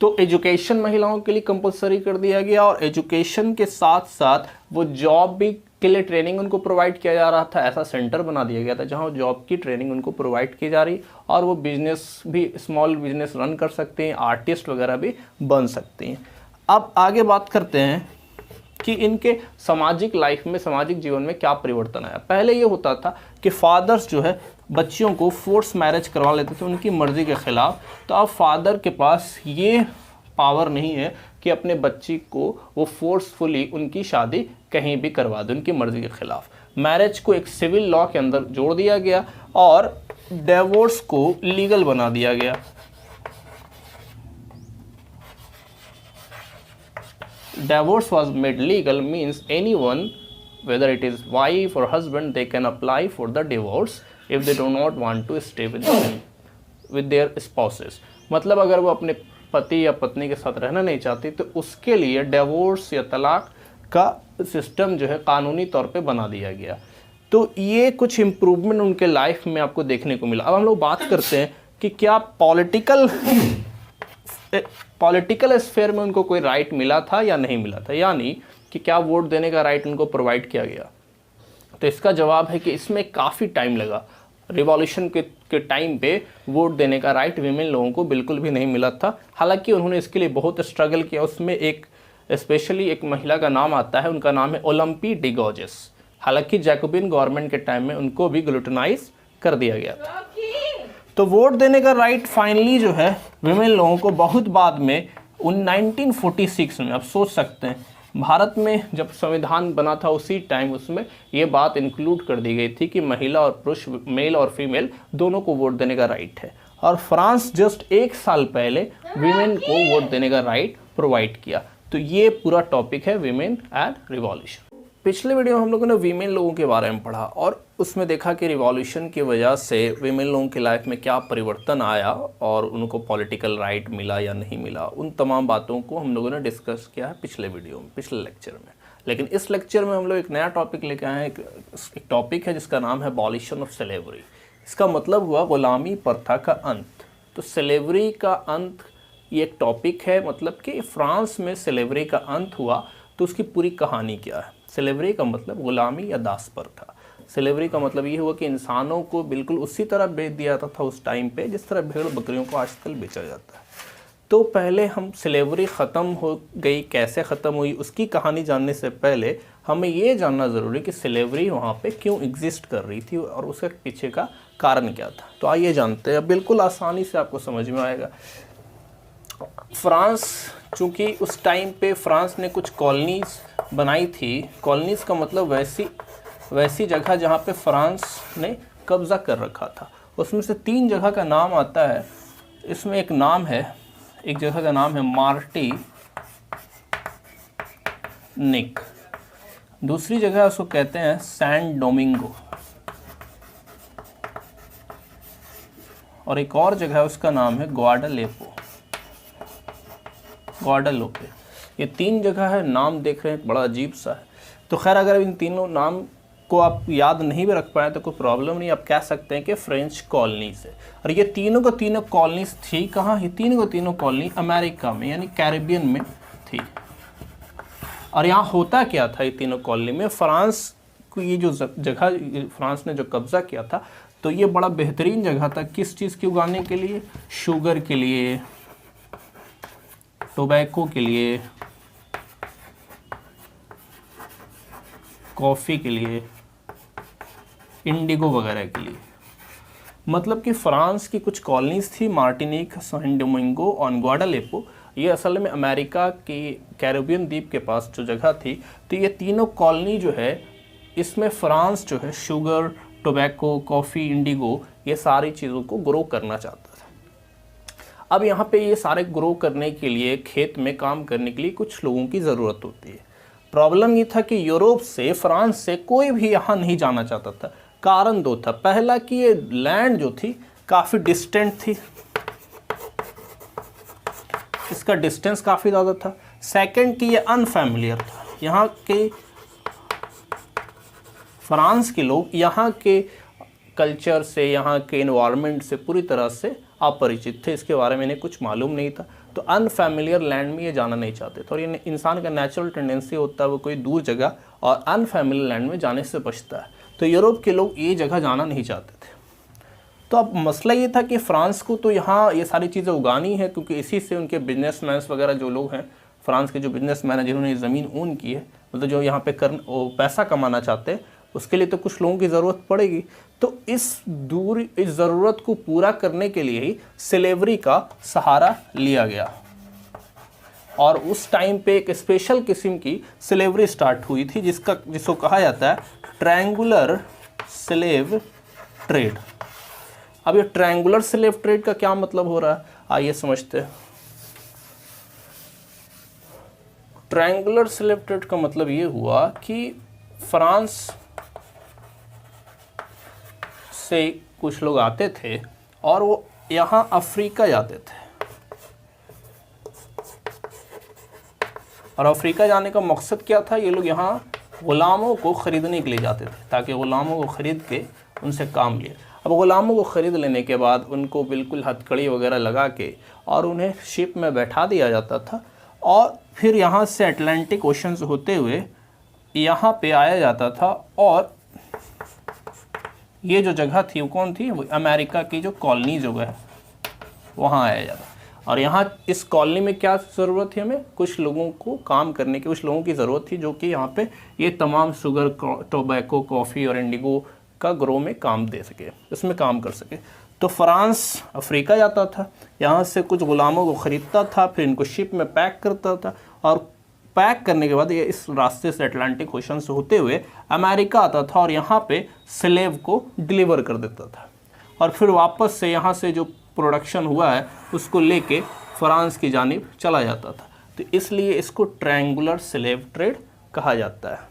तो एजुकेशन महिलाओं के लिए कंपलसरी कर दिया गया और एजुकेशन के साथ साथ वो जॉब भी के लिए ट्रेनिंग उनको प्रोवाइड किया जा रहा था। ऐसा सेंटर बना दिया गया था जहां जॉब की ट्रेनिंग उनको प्रोवाइड की जा रही और वो बिजनेस भी, स्मॉल बिजनेस रन कर सकते हैं, आर्टिस्ट वगैरह भी बन सकते हैं। अब आगे बात करते हैं कि इनके सामाजिक लाइफ में, सामाजिक जीवन में क्या परिवर्तन आया। पहले ये होता था कि फादर्स जो है बच्चियों को फोर्स मैरिज करवा लेते थे उनकी मर्जी के खिलाफ। तो अब फादर के पास ये पावर नहीं है कि अपने बच्ची को वो फोर्सफुली उनकी शादी कहीं भी करवा दे उनकी मर्जी के खिलाफ। मैरिज को एक सिविल लॉ के अंदर जोड़ दिया गया और डिवोर्स को लीगल बना दिया गया। Divorce was made legal means anyone, whether it is wife or husband, they can apply for the divorce if they do not want to stay with their spouses. मतलब अगर वो अपने पति या पत्नी के साथ रहना नहीं चाहती तो उसके लिए डिवोर्स या तलाक का सिस्टम जो है कानूनी तौर पे बना दिया गया। तो ये कुछ इम्प्रूवमेंट उनके लाइफ में आपको देखने को मिला। अब हम लोग बात करते हैं कि क्या पॉलिटिकल स्फेयर में उनको कोई राइट मिला था या नहीं मिला था, यानी कि क्या वोट देने का राइट उनको प्रोवाइड किया गया। तो इसका जवाब है कि इसमें काफ़ी टाइम लगा। रिवॉल्यूशन के टाइम पे वोट देने का राइट विमेन लोगों को बिल्कुल भी नहीं मिला था। हालांकि उन्होंने इसके लिए बहुत स्ट्रगल किया। उसमें एक स्पेशली एक महिला का नाम आता है, उनका नाम है ओलंपी डिगोजेस। हालांकि जैकोबिन गवर्नमेंट के टाइम में उनको भी ग्लूटेनाइज कर दिया गया था। तो वोट देने का राइट फाइनली जो है विमेन लोगों को बहुत बाद में 1946 में, आप सोच सकते हैं भारत में जब संविधान बना था उसी टाइम उसमें ये बात इंक्लूड कर दी गई थी कि महिला और पुरुष, मेल और फीमेल दोनों को वोट देने का राइट है। और फ्रांस जस्ट 1 साल पहले वीमेन को वोट देने का राइट प्रोवाइड किया। तो ये पूरा टॉपिक है वीमेन एंड रिवॉल्यूशन। पिछले वीडियो में हम लोगों ने वीमेन लोगों के बारे में पढ़ा और उसमें देखा कि रिवॉल्यूशन की वजह से वीमेन लोगों की लाइफ में क्या परिवर्तन आया और उनको पॉलिटिकल राइट मिला या नहीं मिला। उन तमाम बातों को हम लोगों ने डिस्कस किया है पिछले वीडियो में, पिछले लेक्चर में। लेकिन इस लेक्चर में हम लोग एक नया टॉपिक लेके आए हैं। एक टॉपिक है जिसका नाम है अबॉलिशन ऑफ स्लेवरी। इसका मतलब हुआ गुलामी प्रथा का अंत। तो स्लेवरी का अंत ये एक टॉपिक है, मतलब कि फ्रांस में स्लेवरी का अंत हुआ तो उसकी पूरी कहानी क्या है। स्लेवरी का मतलब गुलामी या दास प्रथा। स्लेवरी का मतलब ये हुआ कि इंसानों को बिल्कुल उसी तरह बेच दिया जाता था उस टाइम पे जिस तरह भेड़ बकरियों को आजकल बेचा जाता है। तो पहले हम स्लेवरी ख़त्म हो गई, कैसे ख़त्म हुई उसकी कहानी जानने से पहले हमें ये जानना ज़रूरी है कि स्लेवरी वहाँ पे क्यों एग्जिस्ट कर रही थी और उसके पीछे का कारण क्या था। तो आइए जानते हैं, बिल्कुल आसानी से आपको समझ में आएगा। फ्रांस, चूँकि उस टाइम पे फ्रांस ने कुछ कॉलोनीज़ बनाई थी। कॉलोनीज़ का मतलब वैसी जगह जहाँ पे फ्रांस ने कब्ज़ा कर रखा था। उसमें से 3 जगह का नाम आता है। इसमें एक जगह का नाम है मार्टी निक। दूसरी जगह उसको कहते हैं सैन डोमिंगो और एक और जगह है उसका नाम है ग्वाडालोपे। ये 3 जगह है। नाम देख रहे हैं बड़ा अजीब सा है। तो खैर अगर इन तीनों नाम को आप याद नहीं भी रख पाए तो कोई प्रॉब्लम नहीं। आप कह सकते हैं कि फ्रेंच कॉलोनीज है। और ये तीनों को तीनों कॉलोनीज थी कहाँ? ये तीनों को तीनों कॉलोनी अमेरिका में यानी कैरिबियन में थी। और यहाँ होता क्या था? ये तीनों कॉलोनी में फ्रांस को ये जो जगह फ्रांस ने जो कब्ज़ा किया था तो ये बड़ा बेहतरीन जगह था। किस चीज़ की उगाने के लिए? शुगर के लिए, टोबैको के लिए, कॉफ़ी के लिए, इंडिगो वगैरह के लिए। मतलब कि फ्रांस की कुछ कॉलोनीज़ थी, मार्टिनिक, सैन डोमिंगो और ग्वाडालोपे। ये असल में अमेरिका की कैरिबियन द्वीप के पास जो जगह थी। तो ये तीनों कॉलोनी जो है इसमें फ्रांस जो है शुगर, टोबैको, कॉफ़ी, इंडिगो ये सारी चीज़ों को ग्रो करना चाहता था। अब यहाँ पे ये सारे ग्रो करने के लिए, खेत में काम करने के लिए कुछ लोगों की ज़रूरत होती है। प्रॉब्लम ये था कि यूरोप से, फ्रांस से कोई भी यहाँ नहीं जाना चाहता था। कारण 2 था। पहला कि ये लैंड जो थी काफ़ी डिस्टेंट थी, इसका डिस्टेंस काफ़ी ज़्यादा था। सेकंड कि ये अनफैमिलियर था। यहाँ के फ्रांस के लोग यहाँ के कल्चर से, यहाँ के एनवायरनमेंट से पूरी तरह से अपरिचित थे। इसके बारे में इन्हें कुछ मालूम नहीं था। तो अनफैमिलियर लैंड में ये जाना नहीं चाहते थे। और ये इंसान का नेचुरल टेंडेंसी होता है वो कोई दूर जगह और अनफैमिलियर लैंड में जाने से बचता है। तो यूरोप के लोग ये जगह जाना नहीं चाहते थे। तो अब मसला ये था कि फ्रांस को तो यहाँ ये सारी चीज़ें उगानी है, क्योंकि इसी से उनके बिजनेसमैन वगैरह जो लोग हैं, फ्रांस के जो बिजनेसमैन हैं जिन्होंने ज़मीन ओन की है, मतलब जो यहाँ पे पैसा कमाना चाहते हैं, उसके लिए तो कुछ लोगों की ज़रूरत पड़ेगी। तो इस ज़रूरत को पूरा करने के लिए ही स्लेवरी का सहारा लिया गया। और उस टाइम पे एक स्पेशल किस्म की स्लेवरी स्टार्ट हुई थी जिसको कहा जाता है ट्रायंगुलर स्लेव ट्रेड। अब ये ट्रायंगुलर स्लेव ट्रेड का क्या मतलब हो रहा है, आइए समझते हैं। ट्रायंगुलर स्लेव ट्रेड का मतलब ये हुआ कि फ्रांस से कुछ लोग आते थे और वो यहाँ अफ्रीका जाते थे। और अफ्रीका जाने का मकसद क्या था? ये लोग यहाँ ग़ुलामों को ख़रीदने के लिए जाते थे ताकि ग़ुलामों को ख़रीद के उनसे काम लिए। अब ग़ुलामों को ख़रीद लेने के बाद उनको बिल्कुल हथकड़ी वगैरह लगा के और उन्हें शिप में बैठा दिया जाता था और फिर यहाँ से अटलांटिक ओशन से होते हुए यहाँ पे आया जाता था। और ये जो जगह थी वो कौन थी? वो अमेरिका की जो कॉलोनी जो है वहाँ आया जाता। और यहाँ इस कॉलोनी में क्या ज़रूरत थी? हमें कुछ लोगों को काम करने की, कुछ लोगों की ज़रूरत थी जो कि यहाँ पे ये तमाम शुगर, टोबैको, कॉफ़ी और इंडिगो का ग्रो में काम दे सके, इसमें काम कर सके। तो फ्रांस अफ्रीका जाता था, यहाँ से कुछ ग़ुलामों को ख़रीदता था, फिर इनको शिप में पैक करता था और पैक करने के बाद ये इस रास्ते से अटलांटिक ओशन से होते हुए अमेरिका आता था और यहाँ पे स्लेव को डिलीवर कर देता था और फिर वापस से यहाँ से जो प्रोडक्शन हुआ है उसको लेके फ्रांस की जानिब चला जाता था। तो इसलिए इसको ट्रायंगुलर स्लेव ट्रेड कहा जाता है।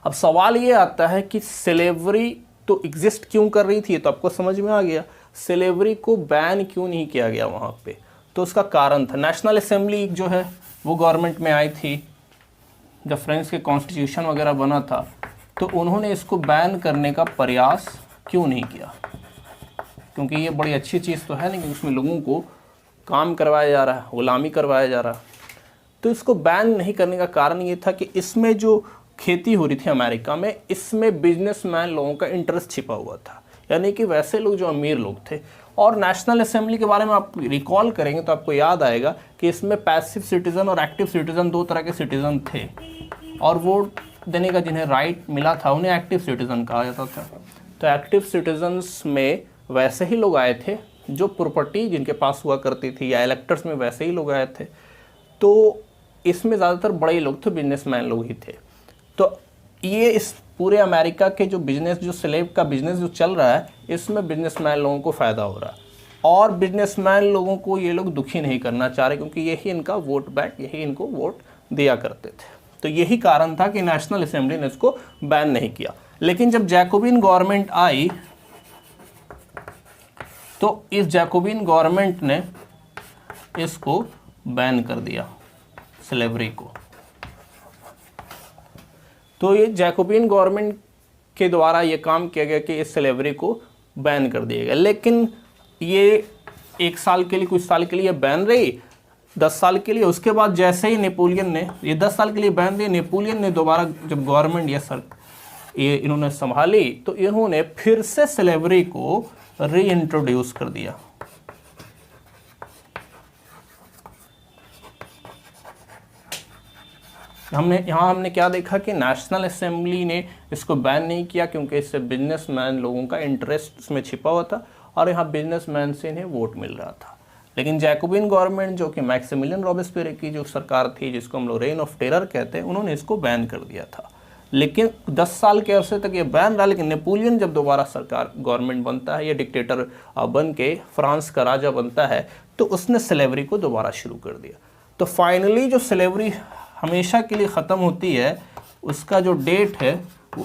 अब सवाल ये आता है कि स्लेवरी तो एग्जिस्ट क्यों कर रही थी, तो आपको समझ में आ गया। स्लेवरी को बैन क्यों नहीं किया गया वहाँ पे, तो उसका कारण था नेशनल असेंबली जो है वो गवर्नमेंट में आई थी जब फ्रांस के कॉन्स्टिट्यूशन वगैरह बना था, तो उन्होंने इसको बैन करने का प्रयास क्यों नहीं किया, क्योंकि ये बड़ी अच्छी चीज़ तो है नहीं कि उसमें लोगों को काम करवाया जा रहा है, गुलामी करवाया जा रहा है। तो इसको बैन नहीं करने का कारण ये था कि इसमें जो खेती हो रही थी अमेरिका में, इसमें बिजनेसमैन लोगों का इंटरेस्ट छिपा हुआ था, यानी कि वैसे लोग जो अमीर लोग थे। और नेशनल असेंबली के बारे में आप रिकॉल करेंगे तो आपको याद आएगा कि इसमें पैसिव सिटीज़न और एक्टिव सिटीज़न दो तरह के सिटीज़न थे, और वोट देने का जिन्हें राइट मिला था उन्हें एक्टिव सिटीज़न कहा जाता था। तो एक्टिव सिटीजन्स में वैसे ही लोग आए थे जो प्रॉपर्टी जिनके पास हुआ करती थी, या इलेक्टर्स में वैसे ही लोग आए थे। तो इसमें ज़्यादातर बड़े ही लोग थे, बिजनेसमैन लोग ही थे। तो ये इस पूरे अमेरिका के जो बिजनेस, जो स्लेव का बिजनेस जो चल रहा है, इसमें बिजनेसमैन लोगों को फ़ायदा हो रहा है, और बिजनेसमैन लोगों को ये लोग दुखी नहीं करना चाह रहे, क्योंकि यही इनका वोट बैंक, यही इनको वोट दिया करते थे। तो यही कारण था कि नेशनल असेंबली ने इसको बैन नहीं किया। लेकिन जब जैकोबिन गवर्नमेंट आई तो इस जैकोबिन गवर्नमेंट ने इसको बैन कर दिया, स्लेवरी को। तो ये जैकोबिन गवर्नमेंट के द्वारा ये काम किया गया कि इस स्लेवरी को बैन कर दिया गया। लेकिन ये 1 साल के लिए, कुछ साल के लिए बैन रही, 10 साल के लिए। उसके बाद जैसे ही नेपोलियन ने, ये 10 साल के लिए बैन दी, नेपोलियन ने दोबारा जब गवर्नमेंट ये इन्होंने संभाली तो इन्होंने फिर से स्लेवरी को रीइंट्रोड्यूस कर दिया। हमने क्या देखा कि नेशनल असेंबली ने इसको बैन नहीं किया क्योंकि इससे बिजनेसमैन लोगों का इंटरेस्ट इसमें छिपा हुआ था और यहाँ बिजनेसमैन से इन्हें वोट मिल रहा था। लेकिन जैकोबिन गवर्नमेंट, जो कि मैक्सिमिलियन रॉबेस्पियर की जो सरकार थी, जिसको हम लोग रेन ऑफ टेरर कहते हैं, उन्होंने इसको बैन कर दिया था। लेकिन 10 साल के अरसे तक ये बैन रहा। लेकिन नेपोलियन जब दोबारा सरकार गवर्नमेंट बनता है, या डिक्टेटर बन के फ्रांस का राजा बनता है, तो उसने स्लेवरी को दोबारा शुरू कर दिया। तो फाइनली जो स्लेवरी हमेशा के लिए ख़त्म होती है, उसका जो डेट है वो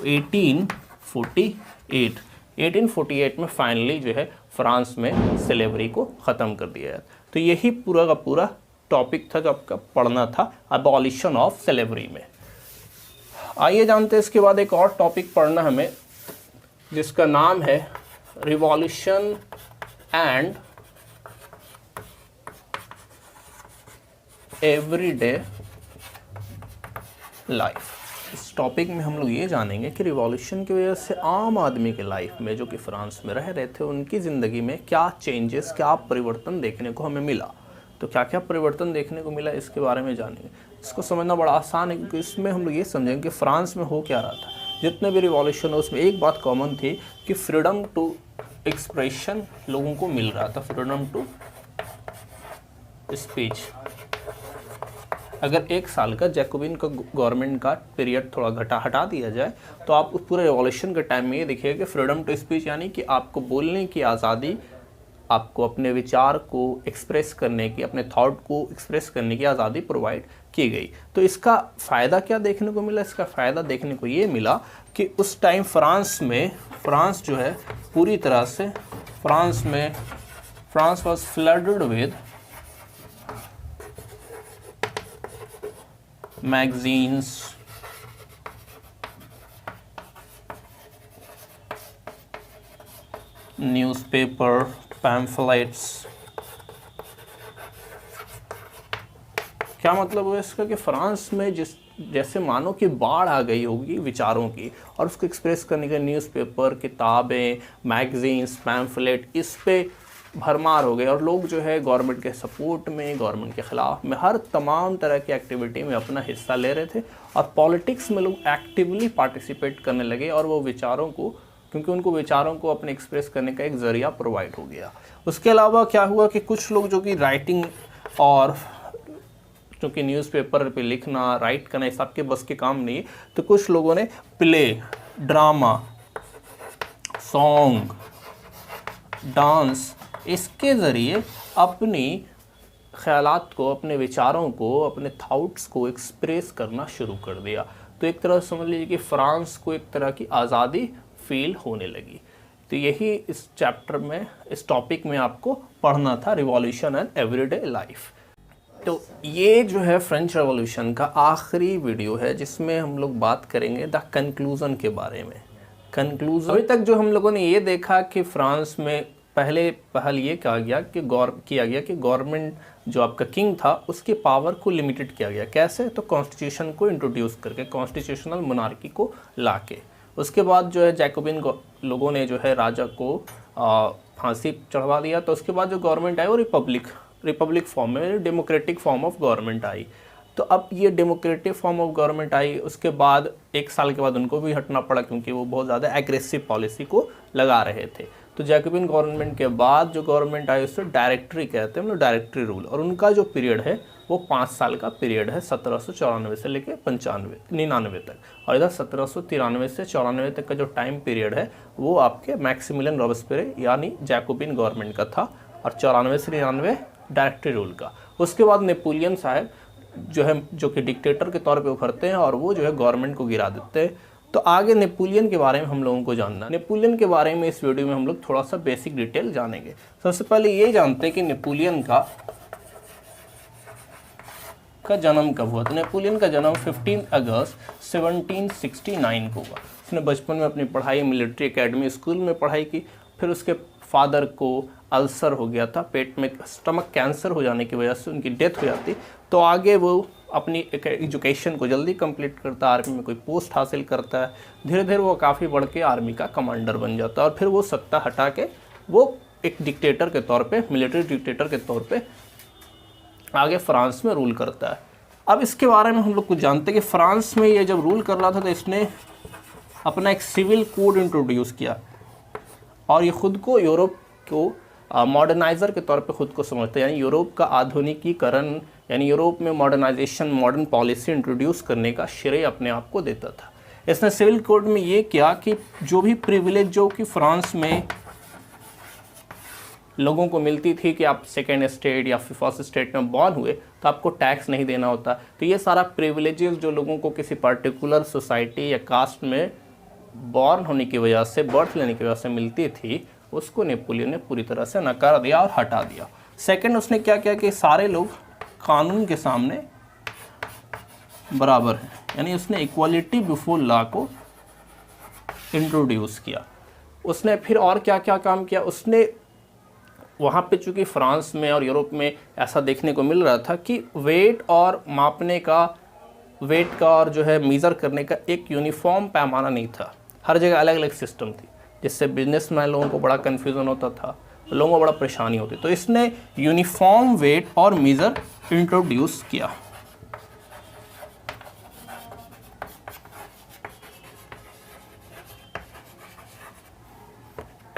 1848 में फाइनली जो है फ्रांस में स्लेवरी को ख़त्म कर दिया है। तो यही पूरा का पूरा टॉपिक था जो आपका पढ़ना था अबॉलिशन ऑफ स्लेवरी में। आइए जानते हैं इसके बाद एक और टॉपिक पढ़ना हमें, जिसका नाम है रिवॉल्यूशन एंड एवरीडे लाइफ। इस टॉपिक में हम लोग ये जानेंगे कि रिवॉल्यूशन की वजह से आम आदमी के लाइफ में, जो कि फ्रांस में रह रहे थे, उनकी ज़िंदगी में क्या चेंजेस, क्या परिवर्तन देखने को हमें मिला। तो क्या क्या परिवर्तन देखने को मिला इसके बारे में जानेंगे। इसको समझना बड़ा आसान है क्योंकि इसमें हम लोग ये समझेंगे कि फ्रांस में हो क्या रहा था। जितने भी रिवॉल्यूशन हो उसमें एक बात कॉमन थी कि फ्रीडम टू एक्सप्रेशन लोगों को मिल रहा था, फ्रीडम टू स्पीच। अगर 1 साल का जैकोबिन का गवर्नमेंट का पीरियड थोड़ा हटा दिया जाए तो आप उस पूरे रिवॉल्यूशन के टाइम में ये देखिएगा कि फ्रीडम टू स्पीच, यानी कि आपको बोलने की आज़ादी, आपको अपने विचार को एक्सप्रेस करने की, अपने थॉट को एक्सप्रेस करने की आज़ादी प्रोवाइड की गई। तो इसका फ़ायदा क्या देखने को मिला? इसका फ़ायदा देखने को ये मिला कि उस टाइम फ्रांस जो है पूरी तरह से, France was flooded with magazines, newspaper, pamphlets. क्या मतलब है इसका कि फ्रांस में जैसे मानो कि बाढ़ आ गई होगी विचारों की, और उसको एक्सप्रेस करने के न्यूज़पेपर, किताबें, मैगजीन्स, पैम्फलेट, इस पे भरमार हो गए। और लोग जो है गवर्नमेंट के सपोर्ट में, गवर्नमेंट के ख़िलाफ़ में, हर तमाम तरह की एक्टिविटी में अपना हिस्सा ले रहे थे। और पॉलिटिक्स में लोग एक्टिवली पार्टिसिपेट करने लगे, और वो विचारों को, क्योंकि उनको विचारों को अपने एक्सप्रेस करने का एक ज़रिया प्रोवाइड हो गया। उसके अलावा क्या हुआ कि कुछ लोग जो कि राइटिंग और क्योंकि न्यूज़पेपर पे लिखना, राइट करना, ये सबके बस के काम नहीं है। तो कुछ लोगों ने प्ले, ड्रामा, सॉन्ग, डांस, इसके ज़रिए अपनी ख्यालात को, अपने विचारों को, अपने थाट्स को एक्सप्रेस करना शुरू कर दिया। तो एक तरह समझ लीजिए कि फ्रांस को एक तरह की आज़ादी फील होने लगी। तो यही इस चैप्टर में, इस टॉपिक में आपको पढ़ना था, रिवॉल्यूशन एंड एवरीडे लाइफ। तो ये जो है फ्रेंच रेवोल्यूशन का आखिरी वीडियो है जिसमें हम लोग बात करेंगे द कंक्लूज़न के बारे में। कंक्लूज़न, अभी तक जो हम लोगों ने ये देखा कि फ्रांस में पहल ये किया गया कि गवर्नमेंट जो आपका किंग था उसकी पावर को लिमिटेड किया गया। कैसे? तो कॉन्स्टिट्यूशन को इंट्रोड्यूस करके, कॉन्स्टिट्यूशनल मोनार्की को लाके। उसके बाद जो है जैकोबिन लोगों ने जो है राजा को फांसी चढ़वा दिया। तो उसके बाद जो गवर्नमेंट आई वो रिपब्लिक फॉर्म में, डेमोक्रेटिक फॉर्म ऑफ गवर्नमेंट आई। तो अब ये डेमोक्रेटिक फॉर्म ऑफ गवर्नमेंट आई, उसके बाद 1 साल के बाद उनको भी हटना पड़ा क्योंकि वो बहुत ज़्यादा एग्रेसिव पॉलिसी को लगा रहे थे। तो जैकोबिन गवर्नमेंट के बाद जो गवर्नमेंट आई उससे डायरेक्टरी कहते हैं, मतलब डायरेक्टरी रूल, और उनका जो पीरियड है वो 5 साल का पीरियड है, 1794 से लेकर 99 तक। और इधर 1793 से 94 तक का जो टाइम पीरियड है वो आपके मैक्सिमिलियन रॉबेस्पियर यानी जैकोबिन गवर्नमेंट का था, और 94 से 99 डायरेक्टरी रूल का। उसके बाद नेपोलियन साहब जो कि डिक्टेटर के तौर पे उभरते हैं और वो जो है गवर्नमेंट को गिरा देते हैं। तो आगे नेपोलियन के बारे में हम लोगों को जानना। नेपोलियन के बारे में इस वीडियो में हम लोग थोड़ा सा बेसिक डिटेल जानेंगे। सबसे पहले ये जानते हैं कि नेपोलियन का जन्म कब हुआ। तो नेपोलियन का जन्म 15 अगस्त 1769 को हुआ। उसने बचपन में अपनी पढ़ाई मिलिट्री एकेडमी स्कूल में पढ़ाई की। फिर उसके फादर को अल्सर हो गया था, पेट में स्टमक कैंसर हो जाने की वजह से उनकी डेथ हो जाती। तो आगे वो अपनी एजुकेशन को जल्दी कंप्लीट करता, आर्मी में कोई पोस्ट हासिल करता है। धीरे धीरे वो काफ़ी बढ़ के आर्मी का कमांडर बन जाता है और फिर वो सत्ता हटा के वो एक डिक्टेटर के तौर पे, मिलिट्री डिक्टेटर के तौर पे आगे फ्रांस में रूल करता है। अब इसके बारे में हम लोग कुछ जानते हैं कि फ्रांस में ये जब रूल कर रहा था तो इसने अपना एक सिविल कोड इंट्रोड्यूस किया और ये खुद को यूरोप को मॉडर्नाइज़र के तौर पे खुद को समझते हैं, यानी यूरोप का आधुनिकीकरण, यानी यूरोप में मॉडर्नाइजेशन, मॉडर्न पॉलिसी इंट्रोड्यूस करने का श्रेय अपने आप को देता था। इसने सिविल कोड में ये किया कि जो भी प्रिविलेज जो कि फ्रांस में लोगों को मिलती थी कि आप सेकेंड स्टेट या फर्स्ट स्टेट में बॉर्न हुए तो आपको टैक्स नहीं देना होता। तो ये सारा प्रिविलेजेस जो लोगों को किसी पर्टिकुलर सोसाइटी या कास्ट में बॉर्न होने की वजह से, बर्थ लेने की वजह से मिलती थी, उसको नेपोलियन ने पूरी तरह से नकार दिया और हटा दिया। सेकंड, उसने क्या किया कि सारे लोग कानून के सामने बराबर हैं, यानी उसने इक्वालिटी बिफोर लॉ को इंट्रोड्यूस किया। उसने फिर और क्या क्या काम किया, उसने वहाँ पे चूँकि फ्रांस में और यूरोप में ऐसा देखने को मिल रहा था कि वेट और मापने का, वेट का और जो है मीज़र करने का एक यूनिफॉर्म पैमाना नहीं था, हर जगह अलग अलग सिस्टम थी, जिससे बिजनेसमैन लोगों को बड़ा कन्फ्यूज़न होता था, लोगों को बड़ा परेशानी होती। तो इसने यूनिफॉर्म वेट और मीज़र इंट्रोड्यूस किया।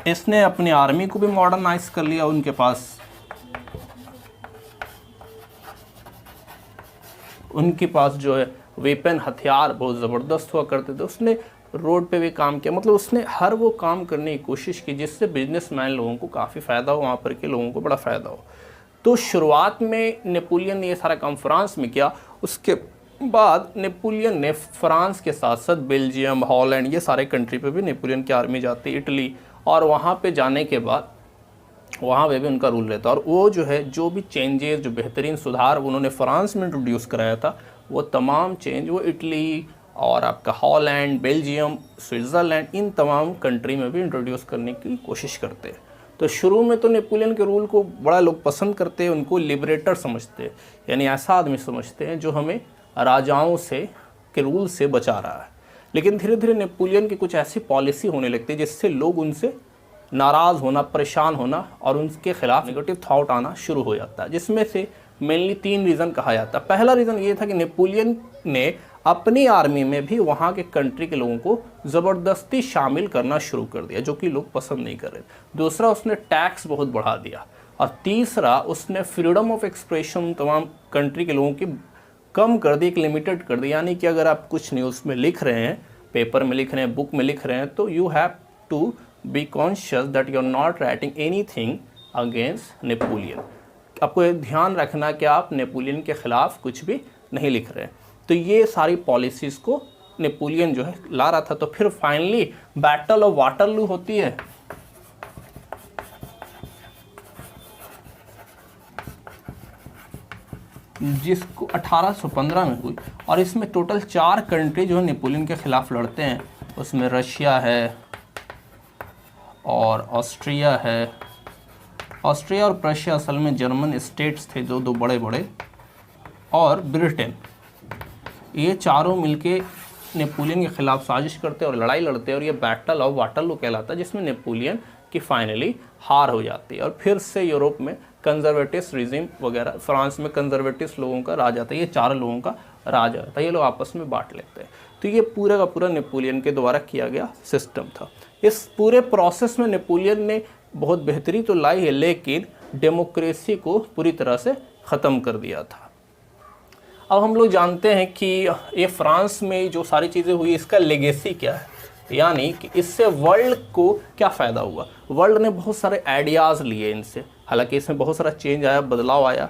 इसने अपनी आर्मी को भी मॉडर्नाइज कर लिया। उनके पास जो है वेपन, हथियार बहुत ज़बरदस्त हुआ करते थे। उसने रोड पे भी काम किया, मतलब उसने हर वो काम करने की कोशिश की जिससे बिजनेसमैन लोगों को काफ़ी फ़ायदा हो, वहाँ पर के लोगों को बड़ा फ़ायदा हो। तो शुरुआत में नेपोलियन ने ये सारा काम फ्रांस में किया। उसके बाद नेपोलियन ने फ्रांस के साथ साथ बेल्जियम, हॉलैंड, ये सारे कंट्री पे भी नेपोलियन की आर्मी जाती, इटली, और वहाँ पे जाने के बाद वहाँ पे भी उनका रूल रहता। और वो जो है जो भी चेंजेस, जो बेहतरीन सुधार उन्होंने फ्रांस में इंट्रोड्यूस कराया था, वो तमाम चेंज वो इटली और आपका हॉलैंड, बेल्जियम, स्विट्ज़रलैंड, इन तमाम कंट्री में भी इंट्रोड्यूस करने की कोशिश करते हैं। तो शुरू में तो नेपोलियन के रूल को बड़ा लोग पसंद करते हैं, उनको लिबरेटर समझते हैं, यानी ऐसा आदमी समझते हैं जो हमें राजाओं से के रूल से बचा रहा है। लेकिन धीरे धीरे नेपोलियन की कुछ ऐसी पॉलिसी होने लगती है जिससे लोग उनसे नाराज़ होना, परेशान होना और उनके खिलाफ नेगेटिव थॉट आना शुरू हो जाता है, जिसमें से मेनली 3 रीज़न कहा जाता है। पहला रीज़न ये था कि नेपोलियन ने अपनी आर्मी में भी वहाँ के कंट्री के लोगों को ज़बरदस्ती शामिल करना शुरू कर दिया, जो कि लोग पसंद नहीं कर रहे। दूसरा, उसने टैक्स बहुत बढ़ा दिया। और तीसरा, उसने फ्रीडम ऑफ एक्सप्रेशन तमाम कंट्री के लोगों की कम कर दी, एक लिमिटेड कर दी। यानी कि अगर आप कुछ न्यूज़ में लिख रहे हैं, पेपर में लिख रहे हैं, बुक में लिख रहे हैं, तो you have to be conscious that you are not writing anything against Napoleon. आपको ये ध्यान रखना कि आप नेपोलियन के ख़िलाफ़ कुछ भी नहीं लिख रहे हैं। तो ये सारी पॉलिसीज़ को नेपोलियन जो है ला रहा था। तो फिर फाइनली बैटल ऑफ वाटरलू होती है, जिसको 1815 में हुई, और इसमें टोटल 4 कंट्री जो है नेपोलियन के ख़िलाफ़ लड़ते हैं। उसमें रशिया है और ऑस्ट्रिया है। ऑस्ट्रिया और प्रशिया असल में जर्मन स्टेट्स थे जो 2 बड़े बड़े, और ब्रिटेन, ये चारों मिलके नेपोलियन के ख़िलाफ़ साजिश करते और लड़ाई लड़ते, और ये बैटल ऑफ वाटरलू कहलाता है, जिसमें नेपोलियन की फाइनली हार हो जाती है। और फिर से यूरोप में कंजर्वेटिव रिजिम वगैरह, फ्रांस में कंजर्वेटिव लोगों का राज आता है, ये 4 लोगों का राज आता है, ये लोग आपस में बांट लेते हैं। तो ये पूरा का पूरा नेपोलियन के द्वारा किया गया सिस्टम था। इस पूरे प्रोसेस में नेपोलियन ने बहुत बेहतरी तो लाई है, लेकिन डेमोक्रेसी को पूरी तरह से ख़त्म कर दिया था। अब हम लोग जानते हैं कि ये फ्रांस में जो सारी चीज़ें हुई, इसका लेगेसी क्या है, यानी कि इससे वर्ल्ड को क्या फ़ायदा हुआ। वर्ल्ड ने बहुत सारे आइडियाज़ लिए इनसे, हालांकि इसमें बहुत सारा चेंज आया, बदलाव आया।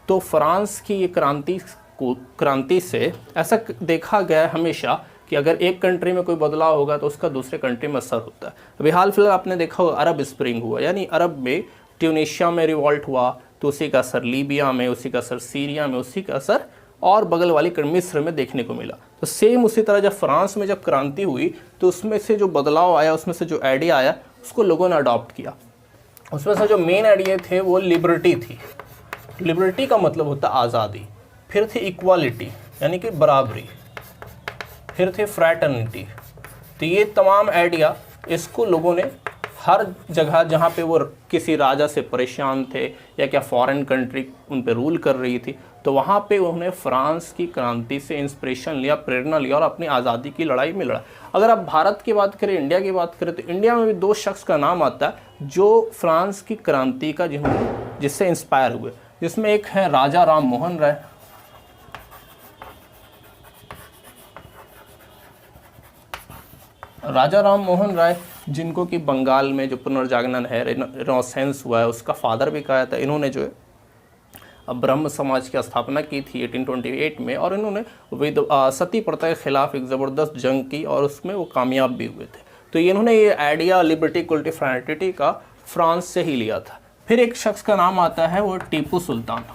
तो फ्रांस की ये क्रांति से ऐसा देखा गया है हमेशा कि अगर एक कंट्री में कोई बदलाव होगा तो उसका दूसरे कंट्री में असर होता है। अभी हाल फिलहाल आपने देखा होगा अरब स्प्रिंग हुआ, यानी अरब में ट्यूनीशिया में रिवॉल्ट हुआ, तो उसी का असर लीबिया में, उसी का असर सीरिया में, उसी का असर और बगल वाली मिस्र में देखने को मिला। तो सेम उसी तरह जब फ्रांस में जब क्रांति हुई, तो उसमें से जो बदलाव आया, उसमें से जो आइडिया आया, उसको लोगों ने अडॉप्ट किया। उसमें से जो मेन आइडिया थे वो लिबर्टी थी। लिबर्टी का मतलब होता है आज़ादी, फिर थी इक्वालिटी यानी कि बराबरी, फिर थे फ्रैटर्निटी। तो ये तमाम आइडिया, इसको लोगों ने हर जगह जहाँ पे वो किसी राजा से परेशान थे या क्या फॉरेन कंट्री उन पे रूल कर रही थी, तो वहाँ पे उन्होंने फ्रांस की क्रांति से इंस्पिरेशन लिया, प्रेरणा लिया और अपनी आज़ादी की लड़ाई में लड़ा। अगर आप भारत की बात करें, इंडिया की बात करें, तो इंडिया में भी 2 शख्स का नाम आता है जो फ्रांस की क्रांति का जिससे इंस्पायर हुए, जिसमें एक है राजा राम मोहन राय। राजा राम मोहन राय, जिनको कि बंगाल में जो पुनर्जागरण है, रेनेसांस हुआ है, उसका फादर भी कहा था। इन्होंने जो है ब्रह्म समाज की स्थापना की थी 1828 में, और इन्होंने सती प्रथा के खिलाफ एक ज़बरदस्त जंग की और उसमें वो कामयाब भी हुए थे। तो इन्होंने ये आइडिया लिबर्टी इक्वलिटी फ्रैटर्निटी का फ्रांस से ही लिया था। फिर एक शख्स का नाम आता है, वो टीपू सुल्तान।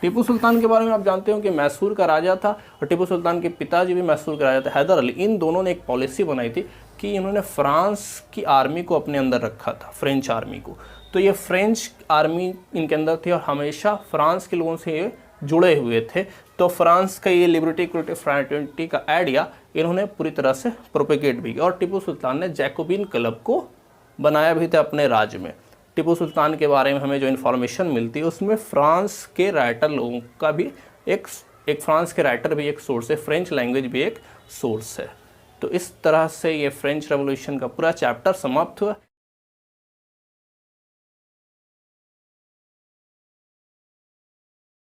टीपू सुल्तान के बारे में आप जानते हो कि मैसूर का राजा था, और टीपू सुल्तान के पिताजी भी मैसूर के राजा थे, हैदर अली। इन दोनों ने एक पॉलिसी बनाई थी कि इन्होंने फ्रांस की आर्मी को अपने अंदर रखा था, फ्रेंच आर्मी को। तो ये फ्रेंच आर्मी इनके अंदर थी और हमेशा फ्रांस के लोगों से ये जुड़े हुए थे। तो फ्रांस का ये लिबर्टी इक्वलिटी फ्रैटर्निटी का आइडिया इन्होंने पूरी तरह से प्रोपेगेट भी किया, और टीपू सुल्तान ने जैकोबिन क्लब को बनाया भी था अपने राज्य में। टीपू सुल्तान के बारे में हमें जो इन्फॉर्मेशन मिलती है, उसमें फ्रांस के राइटर लोगों का भी एक फ्रांस के राइटर भी एक सोर्स है, फ्रेंच लैंग्वेज भी एक सोर्स है। तो इस तरह से ये फ्रेंच रेवोल्यूशन का पूरा चैप्टर समाप्त हुआ।